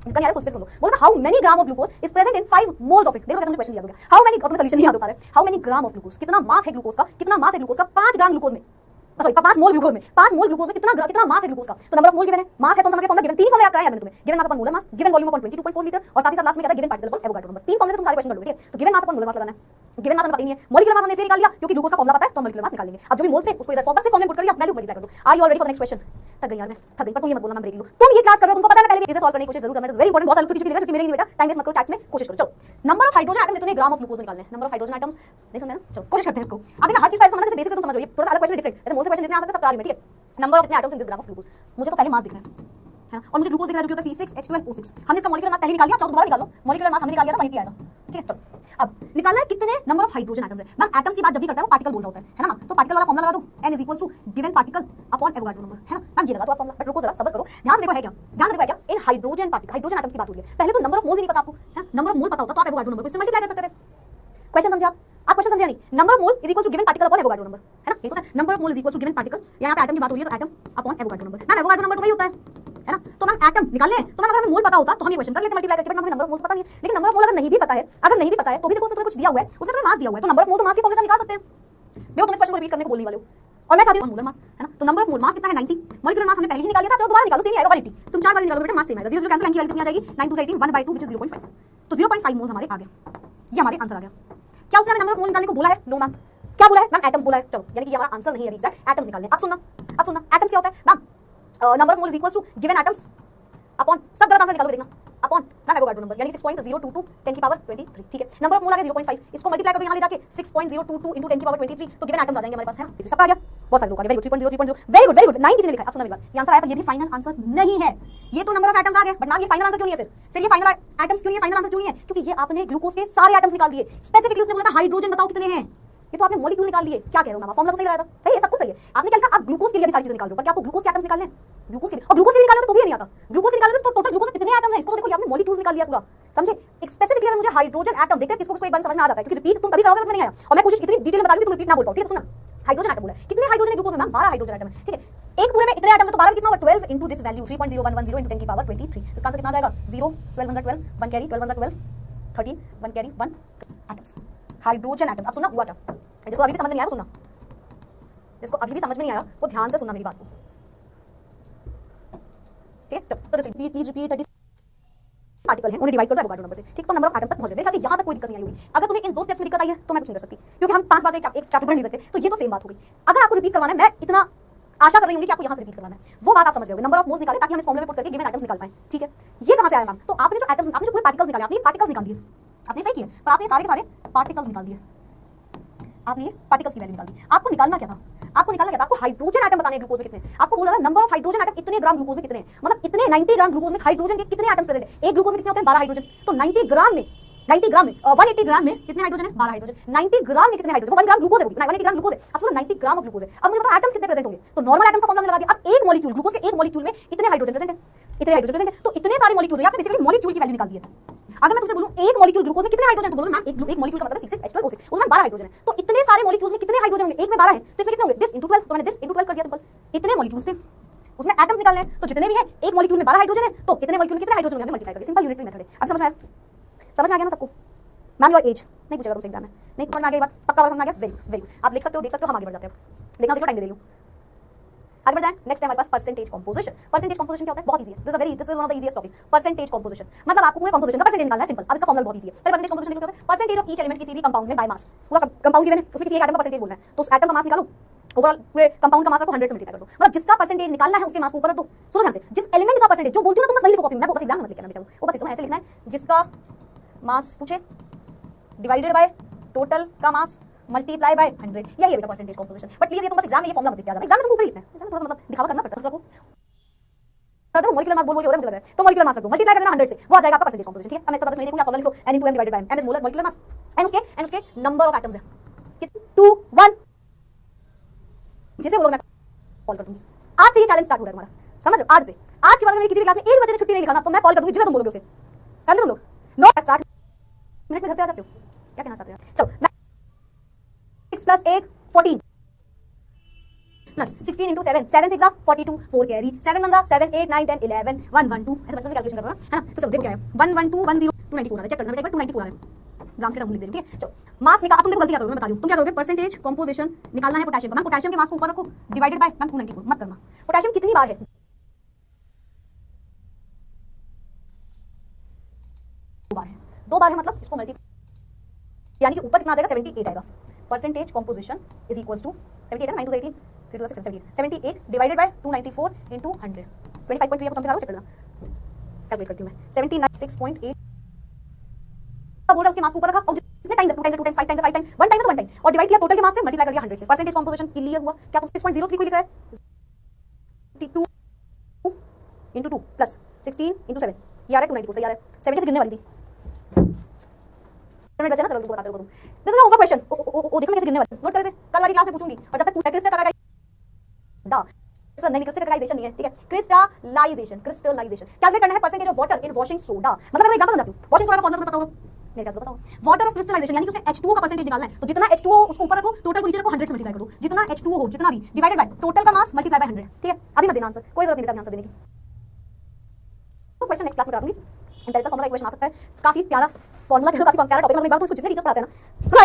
S1: इसका नहीं आ रहा है फिर से सुनो, बोलता how many gram of glucose is present in 5 moles of it, देखो कैसे क्वेश्चन याद हो गया, हाउ मेनी, और सॉल्यूशन नहीं याद हो पा रहा है, how many gram of glucose, कितना मास है ग्लूकोज का, कितना मास है ग्लूकोज का 5 ग्राम ग्लूकोज में, सॉरी 5 मोल ग्लूकोज में, 5 मोल ग्लूकोज में कितना मास है ग्लूकोज का, तो नंबर ऑफ मोल गिवन है, मास है तो समझ फॉर्मूला गिवन, तीन फॉर्मूला याद कराया मैंने तुम्हें, गिवन मास अपॉन मोलर मास, गिवन वॉल्यूम अपॉन 22.4 लीटर, और साथ ही साथ लास्ट में क्या था, given particle upon Avogadro number, तीन फॉर्मूले से तुम सारे क्वेश्चन कर लोगे, ठीक है? तो गिवन मास अपॉन मोलर मास लगाना है, गिवन मास हमें पता ही नहीं है, मॉलिक्यूलर मास हमने इसलिए निकाल लिया क्योंकि ग्लूकोज का फॉर्मूला पता है, तो मॉलिक्यूलर मास निकाल लेंगे। अब जो भी मोल्स थे उसको इधर फॉर्मूला से फॉर्मूला पुट कर लिया, वैल्यू मल्टीप्लाई कर दो। Are you all ready for the next question? थक गई यार मैं, थक गई, पर तुम ये मत बोलना मैं ब्रेक लूं, तुम ये क्लास कर रहे हो, तुमको पता है मैं पहले भी इसे सॉल्व करने की कोशिश जरूर करना, इट्स वेरी इंपॉर्टेंट, बहुत सारे छोटी-छोटी चीजें क्योंकि मेरे बेटा टाइम वेस्ट मत करो, चैट्स में कोशिश करो। चलो नंबर ऑफ हाइड्रोजन एटम्स कितने ग्राम ऑफ ग्लूकोज निकालने हैं, नंबर ऑफ हाइड्रोजन एटम्स नहीं समझ में ना, चलो कोशिश करते हैं इसको। अभी ना हर चीज का समझना, जैसे बेसिक से तुम समझो, ये थोड़ा सा अलग क्वेश्चन डिफरेंट, जैसे मोल से क्वेश्चन जितने आ सकते हैं सब करा ली मैं, ठीक है? Number of atoms in this graph of glucose. मुझे तो पहले मास दिख रहा है ना, और मुझे ग्लूकोज दिख रहा है जो कि होता है C6H12O6। हमने इसका मॉलिक्यूलर मास पहले निकाल लिया, चाहो दोबारा निकाल लो, मॉलिक्यूलर मास हमने निकाल लिया था, वहीं पे आएगा। ठीक है, चलो अब निकालना है कितने नंबर ऑफ हाइड्रोजन एटम्स है। मैम एटम्स की बात जब भी करता है वो पार्टिकल बोल रहा होता है ना। तो पार्टिकल वाला फॉर्मूला लगा दो, n is equal to given particle upon Avogadro number, है ना मैम, ये लगा दो आप फॉर्मूला। बट रुको जरा, सब्र करो, ध्यान से देखो है क्या, ध्यान से देखो है क्या, इन हाइड्रोजन पार्टिकल, हाइड्रोजन एटम्स की बात हो रही है। पहले तो नंबर ऑफ मोल्स ही नहीं पता आपको, है नंबर ऑफ मोल पता होता तो आप एवोगाड्रो नंबर को इससे मल्टीप्लाई कर सकते थे। क्वेश्चन समझे आप क्वेश्चन समझे नहीं, number of mole is equal to given particle upon Avogadro number, है ना, ये तो है number of mole is equal to given particle. यहाँ पे एटम की बात हो रही है तो एटम अपॉन एवोगाड्रो नंबर, ना एवोगाड्रो नंबर तो वही होता है ना। तो मैम एटम निकालने हैं, तो मैम अगर हमें मोल पता होता तो हम ये क्वेश्चन कर लेते मल्टीप्लाई करके, बट हमें नंबर ऑफ मोल पता नहीं है। लेकिन नंबर ऑफ मोल अगर नहीं भी पता है, अगर नहीं भी पता है तो भी देखो उसने तुम्हें कुछ दिया हुआ है, उसने तुम्हें मास दिया हुआ है, तो नंबर ऑफ मोल तो मास की फॉर्मूले से निकाल सकते हैं। देखो तुम इस क्वेश्चन को रिपीट करने को बोलने वाले हो और मैं चाहती हूँ मोलर मास, है ना। तो नंबर ऑफ मोल मास कितना है 90, मॉलिक्यूलर मास हमने पहले ही निकाल लिया था, तो दोबारा निकालो, सेम ही आएगा 180। तुम 4 बार निकालोगे बेटा मास सेम आएगा, 0 0 कैंसिल, की वैल्यू कितनी आ जाएगी 9 2 18 1/2 व्हिच इज 0.5। तो 0.5 मोल्स हमारे आ गए, ये हमारे आंसर आ गया। क्या उसने हमें नंबर ऑफ मोल निकालने को बोला है? No ma'am. क्या बोला है मैम? एटम्स बोला है। चलो यानी कि ये हमारा आंसर नहीं है, एग्जैक्ट एटम्स निकालने। अब सुनना एटम्स क्या होता है ma'am, number of mole is equal to given atoms upon, सब गलत आंसर निकालोगे देखना, अपॉन मैम एवोगाड्रो नंबर यानी 6.022 10 की पावर 23। ठीक है, नंबर ऑफ मोल आ गया 0.5, इसको मल्टीप्लाई करोगे यहाँ ले जाके 6.022 into 10 की पावर 23, तो गिवन एटम्स आ जाएंगे हमारे पास, है ना। सबका आ गया, बहुत सारे लोग आ गए, वेरी गुड 3.0 वेरी गुड 9 किसी ने लिखा है। अब सुनना मेरी बात, ये आंसर आया पर ये भी फाइनल आंसर नहीं है। ये तो नंबर ऑफ एटम्स आ गए, बट नाम ये फाइनल आंसर क्यों नहीं है? फिर ये फाइनल एटम्स क्यों नहीं है, फाइनल आंसर क्यों नहीं है? क्योंकि ये आपने ग्लूकोज के सारे एटम्स निकाल दिए, स्पेसिफिकली उसने बोला था हाइड्रोजन बताओ कितने हैं, ये तो आपने मॉलिक्यूल निकाल लिए। क्या कह रहे हो मैम, फॉर्मूला तो सही लगाया था, सही है, सब कुछ सही है। आपने क्या लिखा, आप ग्लूकोज के लिए भी सारी चीजें निकाल रहे हो, पर क्या आपको ग्लूकोज के एटम्स निकालने हैं? ग्लूकोज के लिए, और ग्लूकोज के लिए निकालोगे तो भी नहीं आता। ग्लूकोज के निकालोगे तो टोटल ग्लूकोज में कितने एटम्स हैं, इसको देखो, ये आपने मॉलिक्यूल्स निकाल लिया पूरा, समझे। स्पेसिफिकली अगर मुझे हाइड्रोजन एटम देखते हैं किसको किसको एक बार समझ में आ जाता है, क्योंकि रिपीट तुम तभी करोगे नहीं आया, और मैं कोशिश इतनी डिटेल में बता रही हूं कि तुम रिपीट ना बोल पाओ। ठीक है, सुनना, हाइड्रोजन एटम बोला है, कितने हाइड्रोजन है ग्लूकोज में मैम? 12 हाइड्रोजन एटम है। ठीक है, एक पूरे में इतने एटम है तो 12 में कितना होगा 12 into दिस वैल्यू 3.0110 into 10 की पावर 23। इसका आंसर कितना आ जाएगा 0 12 1 12 1 carry 12 1 12 13 1 carry 1 atoms, hydrogen atom. अब सुनना हुआ क्या, जिसको अभी भी समझ में नहीं आया वो सुनना, जिसको अभी भी समझ में नहीं आया वो ध्यान से सुनना मेरी बात को। ठीक है, तो प्लीज रिपीट 30 पार्टिकल है, उन्हें डिवाइड कर दो एवोगाड्रो नंबर से। ठीक, तो नंबर ऑफ एटम्स तक पहुंच गए। मेरे ख्याल से यहां तक कोई दिक्कत नहीं आई होगी। अगर तुम्हें इन दो स्टेप्स में दिक्कत आई है तो मैं कुछ नहीं कर सकती, क्योंकि हम 5 बार एक चैप्टर पढ़ नहीं सकते, तो ये तो सेम बात होगी। अगर आपको रिपीट करवाना है, मैं इतना आशा कर रही हूँ कि आपको यहां से रिपीट करवाना है, वो बात आप समझ गए। नंबर ऑफ मोल्स निकाले ताकि हम इस फॉर्मूले में पुट करके गिवन एटम्स निकाल पाएं। ठीक है, ये कहां से आया मैम? तो आपने जो एटम्स, आपने जो पूरे पार्टिकल्स निकाले, आपने पार्टिकल्स निकाल दिए, आपने सही किया, पर आपने सारे के सारे पार्टिकल्स निकाल दिए, आपने ये पार्टिकल्स की वैल्यू निकाल दी। आपको निकालना क्या था? आपको निकालना क्या था? आपको हाइड्रोजन एटम बताने ग्लूकोज में कितने। आपको बोला था नंबर ऑफ हाइड्रोजन एटम इतने ग्राम ग्लूकोज में कितने, मतलब इतने 90 ग्राम ग्लूकोज में हाइड्रोजन के कितने एटम्स प्रेजेंट है। एक ग्लूकोज में कितने होते हैं 12 हाइड्रोजन, तो 90 ग्राम में 180 ग्राम में कितने हाइड्रोजन है 12 हाइड्रोजन। 90 ग्राम में कितने हाइड्रोजन, 1 ग्राम ग्लूकोज है, 180 ग्राम ग्लूकोज है, अब पूरा 90 ग्राम ऑफ ग्लूकोज है। अब मुझे बताओ एटम्स कितने प्रेजेंट होंगे, तो नॉर्मल एटम्स का फॉर्मूला लगा दिया। अब एक मॉलिक्यूल ग्लूकोज के एक मॉलिक्यूल में इतने हाइड्रोजन प्रेजेंट है, इतने हाइड्रोजन प्रेजेंट है, तो इतने सारे मॉलिक्यूल है, आपने बेसिकली मॉलिक्यूल की वैल्यू निकाल दी है। अगर मैं तुमसे बोलूं एक मॉलिक्यूल ग्लूकोज में कितने हाइड्रोजन, तो बोलोगे मैम एक मॉलिक्यूल का मतलब है C6H12O6, उसमें 12 हाइड्रोजन है, तो इतने सारे मॉलिक्यूल्स में कितने हाइड्रोजन होंगे, एक में 12 है तो इसमें कितने होंगे, दिस into 12, तो मैंने दिस into 12 कर दिया, सिंपल। इतने मॉलिक्यूल्स थे, उसमें एटम्स निकालने हैं, तो जितने भी है एक मॉलिक्यूल में 12 हाइड्रोजन है, तो कितने मॉलिक्यूल में कितने हाइड्रोजन होंगे मल्टीप्लाई करके, सिंपल यूनिटरी मेथड है। अब समझ में आया? समझ में आ गया ना सबको? मैम योर एज नहीं पूछेगा तुमसे एग्जाम में, नहीं समझ में आ गया बात, पक्का समझ में आ गया, वेरी वेरी, आप लिख सकते हो, देख सकते हो, हम आगे बढ़ जाते हैं। देखना देखो, टाइम दे रही हूँ, आगे बढ़ जाए। नेक्स्ट है हमारे पास परसेंटेज कंपोजिशन। परसेंटेज कंपोजिशन क्या होता है? बहुत इजी है, this is one of the easiest topic. Percentage composition मतलब आपको पूरे कंपोजिशन का परसेंटेज निकालना है, सिंपल। अब इसका फॉर्मूला बहुत इजी है। पहले परसेंटेज कंपोजिशन क्या होता है? परसेंटेज ऑफ ईच एलिमेंट किसी भी कंपाउंड में बाय मास, पूरा कंपाउंड गिवन है, उसमें किसी एक एटम का परसेंटेज बोलना है, तो उस एटम का मास निकालो, ओवरऑल पूरे कंपाउंड का मास को 100 से मल्टीप्लाई कर दो, मतलब जिसका परसेंटेज निकालना है उसके मास को ऊपर रख दो। सुनो ध्यान से, जिस एलिमेंट का परसेंटेज, जो बोलती हूं ना तुम बस वही लिखो कॉपी में, बस एग्जाम में मत लिखना बेटा, वो बस ऐसे लिखना है, जिसका मास पूछे डिवाइडेड बाय टोटल का मास मल्टीप्लाई बाय 100, यही है बेटा परसेंटेज कंपोजिशन। बट प्लीज ये तुम बस एग्जाम में ये फॉर्मूला मत लिख के आ जाना, एग्जाम में तुमको ऊपर लिखना है, एग्जाम में थोड़ा सा मतलब दिखावा करना पड़ता है सबको। तो मॉलिक्यूलर मास बोल के हो रहा है मुझे लग रहा है, तो मॉलिक्यूलर मास रख दो, मल्टीप्लाई कर देना 100 से, वो आ जाएगा आपका परसेंटेज कंपोजिशन। ठीक है, मैं इतना नहीं देखूंगा, फॉर्मूला लिखो n into m divided by m is molecular mass, and उसके नंबर ऑफ एटम्स है 2 1, जिसे बोलो मैं कॉल कर दूंगी। आज से ये चैलेंज स्टार्ट हो रहा है तुम्हारा, समझ लो, आज से, आज के बाद मेरी किसी भी क्लास में 1 बजे छुट्टी नहीं लिखा ना, तो मैं कॉल कर दूंगी, जिसे तुम बोलोगे उसे, समझे तुम लोग। नो 60 मिनट में घर पे आ जाते हो, क्या कहना चाहते हो? चलो 6 + 1 14 प्लस 16 into 7 7 6 42 4 कैरी 7 1 7 8 9 10 11 1 1 2 ऐसे बचपन में कैलकुलेशन करना है ना। तो चलो देखो क्या है 1 1 2 1 0 294 आ रहा है, चेक करना बेटा, 294 आ रहा है, ग्राम से टर्म लिख देंगे। ठीक है, चलो मास निकाल, अब तुम देखो गलती क्या करोगे मैं बता रही हूं, तुम क्या करोगे, परसेंटेज कंपोजिशन निकालना है पोटेशियम का, मैम पोटेशियम के मास को ऊपर रखो डिवाइडेड बाय मैम 294 मत करना। पोटेशियम कितनी बार है, 2 बार है, 2 बार है, मतलब इसको मल्टी यानी कि ऊपर कितना आ जाएगा 78 आएगा। Percentage composition is equals to 78 है, 9 to 18 3 to 6 78 divided by 294 into 100 25.3 आपको समझ आ रहा है, चेक करना, कैलकुलेट करती हूं मैं 76.8 बोल रहा उसके मास को ऊपर रखा, और जितने time 2 time 2 time 5 time 5 time 1 time तो 1 टाइम, और डिवाइड किया टोटल के मास से, मल्टीप्लाई कर दिया 100 से, परसेंटेज कंपोजिशन क्लियर हुआ। क्या तुम 6.03 को लिख रहा है, 32 इंटू 2 प्लस 16 इंटू 7 ये आ रहा है 294 सही आ रहा है 70 से गिरने वाली थी मिनट बचा ना, चलो तुमको बताते करूँ। दिस इज होगा क्वेश्चन। ओ देखो मैं कैसे गिरने वाली नोट कर से कल वाली क्लास में पूछूंगी और जब तक क्रिस्टल का सर नहीं क्रिस्टलाइजेशन नहीं है, ठीक है, क्रिस्टलाइजेशन कैलकुलेट करना है percentage of water in washing soda. मतलब मैं एग्जांपल समझाती हूँ, वॉशिंग सोडा का फॉर्मूला तुम्हें पता होगा, मेरे ख्याल से बताओ, वाटर ऑफ क्रिस्टलाइजेशन यानी कि उसमें H2O का परसेंटेज निकालना है। तो जितना H2O उसको ऊपर रखो, टोटल को नीचे रखो, 100 से मल्टीप्लाई कर दो, जितना H2O हो जितना भी डिवाइडेड बाय टोटल का मास मल्टीप्लाई बाय 100, ठीक है। अभी मत देना आंसर, कोई जरूरत नहीं बेटा आंसर देने की, तो क्वेश्चन नेक्स्ट क्लास में कराऊंगी। एम्पिरिकल फॉर्मूला इक्वेशन आ सकता है, काफी प्यारा फॉर्मूला, काफी प्यारा टॉपिक, मतलब एक बार तो इसको जितने टीचर्स पढ़ाते हैं ना,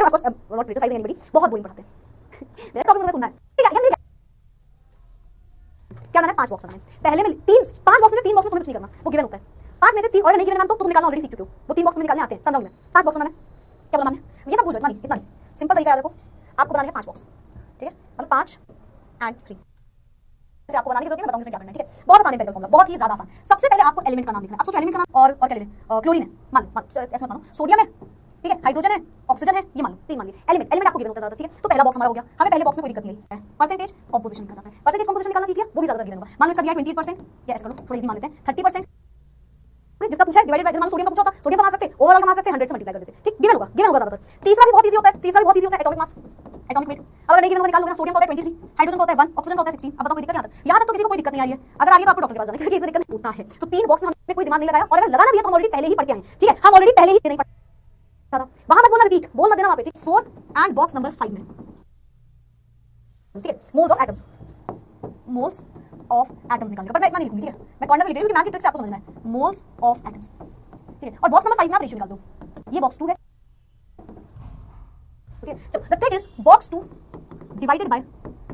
S1: of course not criticising anybody, बहुत बोरिंग पढ़ाते हैं। मेरा टॉपिक तुम्हें सुनना है, ठीक है। क्या बनाना है, 5 बॉक्स बनाना है। पहले में 5 बॉक्स में तुम्हें कुछ नहीं करना, वो गिवन होता है। 5 में से 3 और नहीं गिवन नाम तो तुम निकालना ऑलरेडी सीख चुके हो, वो 3 बॉक्स में निकालने आते हैं, समझाऊंगी मैं। 5 बॉक्स बनाना है, क्या बनाना है, ये सब भूल जाओ, इतना नहीं, सिंपल तरीका है। देखो आपको बनाना है 5 बॉक्स, ठीक है, मतलब 5 एंड 3 से आपको बनाने की जरूरत है, मैं बताऊंगी इसमें क्या करना है, ठीक है। बहुत आसान है एम्पिरिकल फॉर्मूला, बहुत ही ज्यादा आसान। सबसे पहले आपको एलिमेंट का नाम लिखना है। अब सोचो एलिमेंट का नाम और क्या ले लें, क्लोरीन है, मान लो, ऐसे मत मानो, सोडियम है, ठीक है, हाइड्रोजन है, ऑक्सीजन है, ये मान लो, 3 मान लिए। एलिमेंट आपको गिवन होता है ज्यादा, ठीक है। तो पहला बॉक्स हमारा हो गया, हमें पहले बॉक्स में कोई दिक्कत नहीं है। परसेंटेज कंपोजिशन निकालना चाहते हैं, परसेंटेज कंपोजिशन निकालना सीख लिया, वो भी ज्यादा गिवन होगा। मान लो इसका दिया 28%, या ऐसा करो थोड़ा इजी मान लेते हैं 30%, जिसका पूछा है डिवाइडेड बाय, जैसे सोडियम का पूछा होता, सोडियम का मान सकते, ओवरऑल का मान सकते, 100 से मल्टीप्लाई कर देते, ठीक, गिवन होगा ज्यादातर। तीसरा भी बहुत इजी होता है, एटॉमिक मास, एटॉमिक वेट। अगर नहीं गिवन होगा निकाल लो ना, सोडियम का होता है 23, हाइड्रोजन का होता है 1, ऑक्सीजन का होता है 16। अब बताओ कोई दिक्कत यहाँ तक तो किसी को कोई दिक्कत नहीं आ रही है। अगर आ रही है तो आपको डॉक्टर के पास जाना है, क्योंकि इसमें दिक्कत होता है। तो 3 बॉक्स में हमने कोई दिमाग नहीं लगाया, और अगर लगाना भी है तो हम ऑलरेडी पहले ही पढ़ के आए, ठीक है, हम ऑलरेडी पहले ही नहीं पढ़ा, वहां मत बोलना, रिपीट बोल मत देना वहां पे, ठीक। 4 एंड बॉक्स नंबर 5 में, ठीक है, मोल्स ऑफ एटम्स निकालने का, पर मैं इतना नहीं लिखूंगी, ठीक है, मैं कॉर्नर में लिख रही हूँ कि मैम की ट्रिक से आपको समझना है। मोल्स ऑफ एटम्स, ठीक है, और बॉक्स नंबर 5 में आप रेशियो निकाल दो, ये बॉक्स 2 है, ठीक है। चलो the trick is box 2 divided by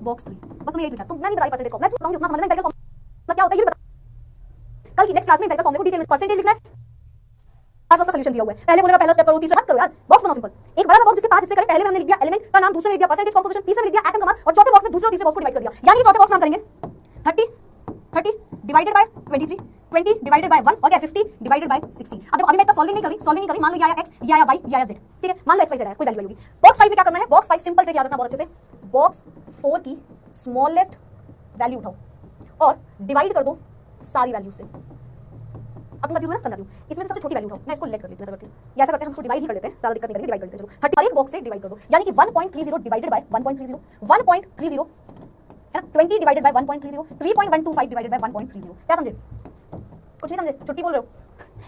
S1: box 3, बस तुम्हें यही ट्रिक है। तुम मैं नहीं बता रही परसेंटेज को, मैं बताऊंगी उतना समझना। एम्पिरिकल फॉर्मूला क्या होता है ये बता, कल की नेक्स्ट क्लास में एम्पिरिकल फॉर्मूला को डिटेल में परसेंटेज लिखना है, आज उसका सॉल्यूशन दिया हुआ है। पहले बोलेगा पहला स्टेप करो, तीसरा मत करो यार, बॉक्स बनाओ सिंपल। एक बड़ा सा बॉक्स जिसके 5 हिस्से करें, पहले में हमने लिख दिया एलिमेंट का नाम, दूसरे में लिख दिया परसेंटेज कंपोजिशन, तीसरे में लिख दिया एटम का मास, और चौथे बॉक्स में दूसरे और तीसरे बॉक्स को डिवाइड कर दिया। यानी चौथे बॉक्स में हम करेंगे 30 डिवाइडेड बाय 23, 20 डिवाइडेड बाय 1, और क्या 50 डिवाइडेड बाय 60। अब देखो अभी मैं इतना सॉल्विंग नहीं करी, मान लो या x या y या z, ठीक है, मान लो x y z है, कोई वैल्यू होगी। बॉक्स 5 में क्या करना है, बॉक्स 5 सिंपल ट्रिक याद रखना बहुत अच्छे से, बॉक्स 4 की स्मॉलेस्ट वैल्यू उठाओ और डिवाइड कर दो सारी वैल्यू से। अब तुम समझा दूं, इसमें सबसे छोटी वैल्यू उठाओ, मैं इसको लेट कर लेती हूं, ऐसा करते हैं, या ऐसा करते हैं, हम इसको डिवाइड ही कर लेते हैं, ज्यादा दिक्कत नहीं करेंगे, डिवाइड कर देते हैं। चलो 30 हर एक बॉक्स से डिवाइड कर दो, यानी कि 1.30 डिवाइडेड बाय 1.30, 1.30 है ना, 20 डिवाइडेड बाय 1.30, 3.125 डिवाइडेड बाय 1.30। क्या समझे, कुछ नहीं समझे, छुट्टी बोल रहे हो,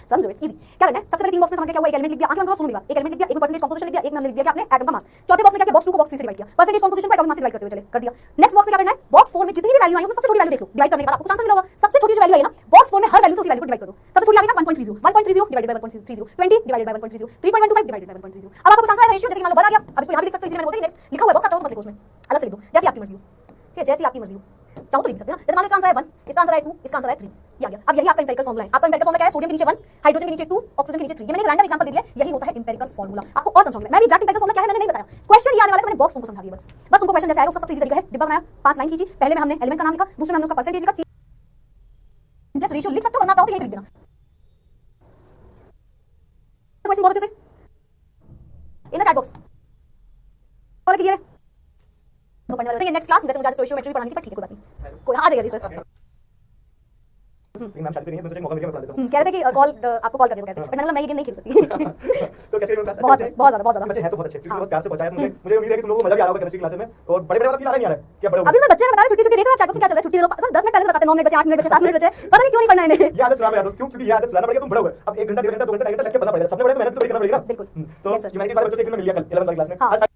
S1: समझो इट्स इजी। क्या करना है, सबसे पहले 3 बॉक्स में समझ क्या हुआ, एक एलिमेंट लिख दिया, आगे हम सुनो मेरी बात, एक एलिमेंट लिख दिया, एक में परसेंटेज कंपोजिशन लिख दिया, एक में हमने लिख दिया कि आपने एटम का मास। चौथे बॉक्स में क्या किया, बॉक्स 2 को बॉक्स 3 से डिवाइड किया, परसेंटेज कंपोजिशन को एटॉमिक मास से डिवाइड करते हुए चले कर दिया। नेक्स्ट बॉक्स में क्या करना है, बॉक्स 4 में जितनी भी वैल्यू आई है सबसे छोटी वैल्यू देख लो, डिवाइड करने के बाद आपको आंसर मिला होगा। सबसे छोटी जो वैल्यू आई है ना, बॉक्स 4 में हर वैल्यू से उसी वैल्यू को डिवाइड कर दो। सबसे छोटी आ गई ना 1.30, 1.30 divided by 1.30, 20 divided by 1.30, 3.125 divided by 1.30। अब आपको आंसर आएगा रेशियो, जैसे कि मान लो 1 आ गया, अब इसको यहां भी लिख सकते हो, इसलिए मैंने बोल दिया नेक्स्ट लिखा हुआ है बॉक्स, आता हो तो मत लिखो, उसमें अलग से लिख दो, जैसी आपकी मर्जी हो, ठीक है, जैसी आपकी मर्जी हो, चाहो तो लिख सकते हैं ना। जैसे मान लो इसका आंसर है 1, इसका आंसर है 2, इसका आंसर है 3, ये आ गया। अब यही आपका एम्पिरिकल फॉर्मूला है। आपका एम्पिरिकल फॉर्मूला क्या है, सोडियम के नीचे 1, हाइड्रोजन के नीचे 2, ऑक्सीजन के नीचे 3। ये मैंने एक रैंडम एग्जांपल दे दिया, यही होता है एम्पिरिकल फॉर्मूला। आपको और समझाऊंगी मैं भी, एग्जैक्ट एम्पिरिकल फॉर्मूला क्या है मैंने नहीं बताया, क्वेश्चन ये आने वाला है, मैंने बॉक्स तुमको समझा दिया, बस तुमको क्वेश्चन जैसे आएगा उसका सबसे इजी तरीका है, डिब्बा बनाया, 5 लाइन खींची, पहले में हमने एलिमेंट का नाम लिखा, दूसरे में हमने उसका परसेंटेज लिखा, प्लस रेशियो लिख सकते हो, वरना चाहो तो यही लिख देना। क्वेश्चन बहुत अच्छे से in the chat box follow कीजिए, तो पढ़ने वाले हैं नेक्स्ट क्लास में। जैसे मुझे आज स्टोइशियोमेट्री पढ़ानी थी, पर ठीक है कोई बात नहीं, कोई आ जाएगा जी सर।
S2: मैम शादी पे नहीं है, तो सोचा मौका मिल गया मैं बता देता हूं।
S1: कह रहे थे कि कॉल आपको कॉल करने को कहते हैं, बट मैंने मैं ये गेम नहीं खेल सकती।
S2: तो कैसे क्लास
S1: बहुत ज्यादा
S2: बच्चे हैं तो बहुत अच्छे, क्योंकि बहुत प्यार से पहुंचाया तुमने, मुझे उम्मीद है कि तुम लोगों को मजा भी आ रहा होगा केमिस्ट्री क्लासेस में, और बड़े वाला फील आ रहा नहीं आ रहा है क्या, बड़े
S1: अभी सर बच्चे बता रहे छुट्टी देख रहे हो चैट पे क्या चल रहा है, छुट्टी दे दो सर, 10 मिनट पहले से बताते हैं, 9 मिनट बचे, 8 मिनट बचे, 7 मिनट बचे, पता नहीं क्यों नहीं पढ़ना है इन्हें।
S2: ये आदत सुधारना है क्यों, क्योंकि ये आदत सुधारना पड़ेगा, तुम बड़े हो गए, अब 1 घंटा 1.5 घंटा 2 घंटा 2.5 घंटा लग के पढ़ना पड़ेगा, सबने बड़े तो मेहनत तो करना पड़ेगा।
S1: बिल्कुल
S2: तो ह्यूमैनिटीज वाले बच्चों से एक दिन में मिल लिया कल 11th वाली क्लास में।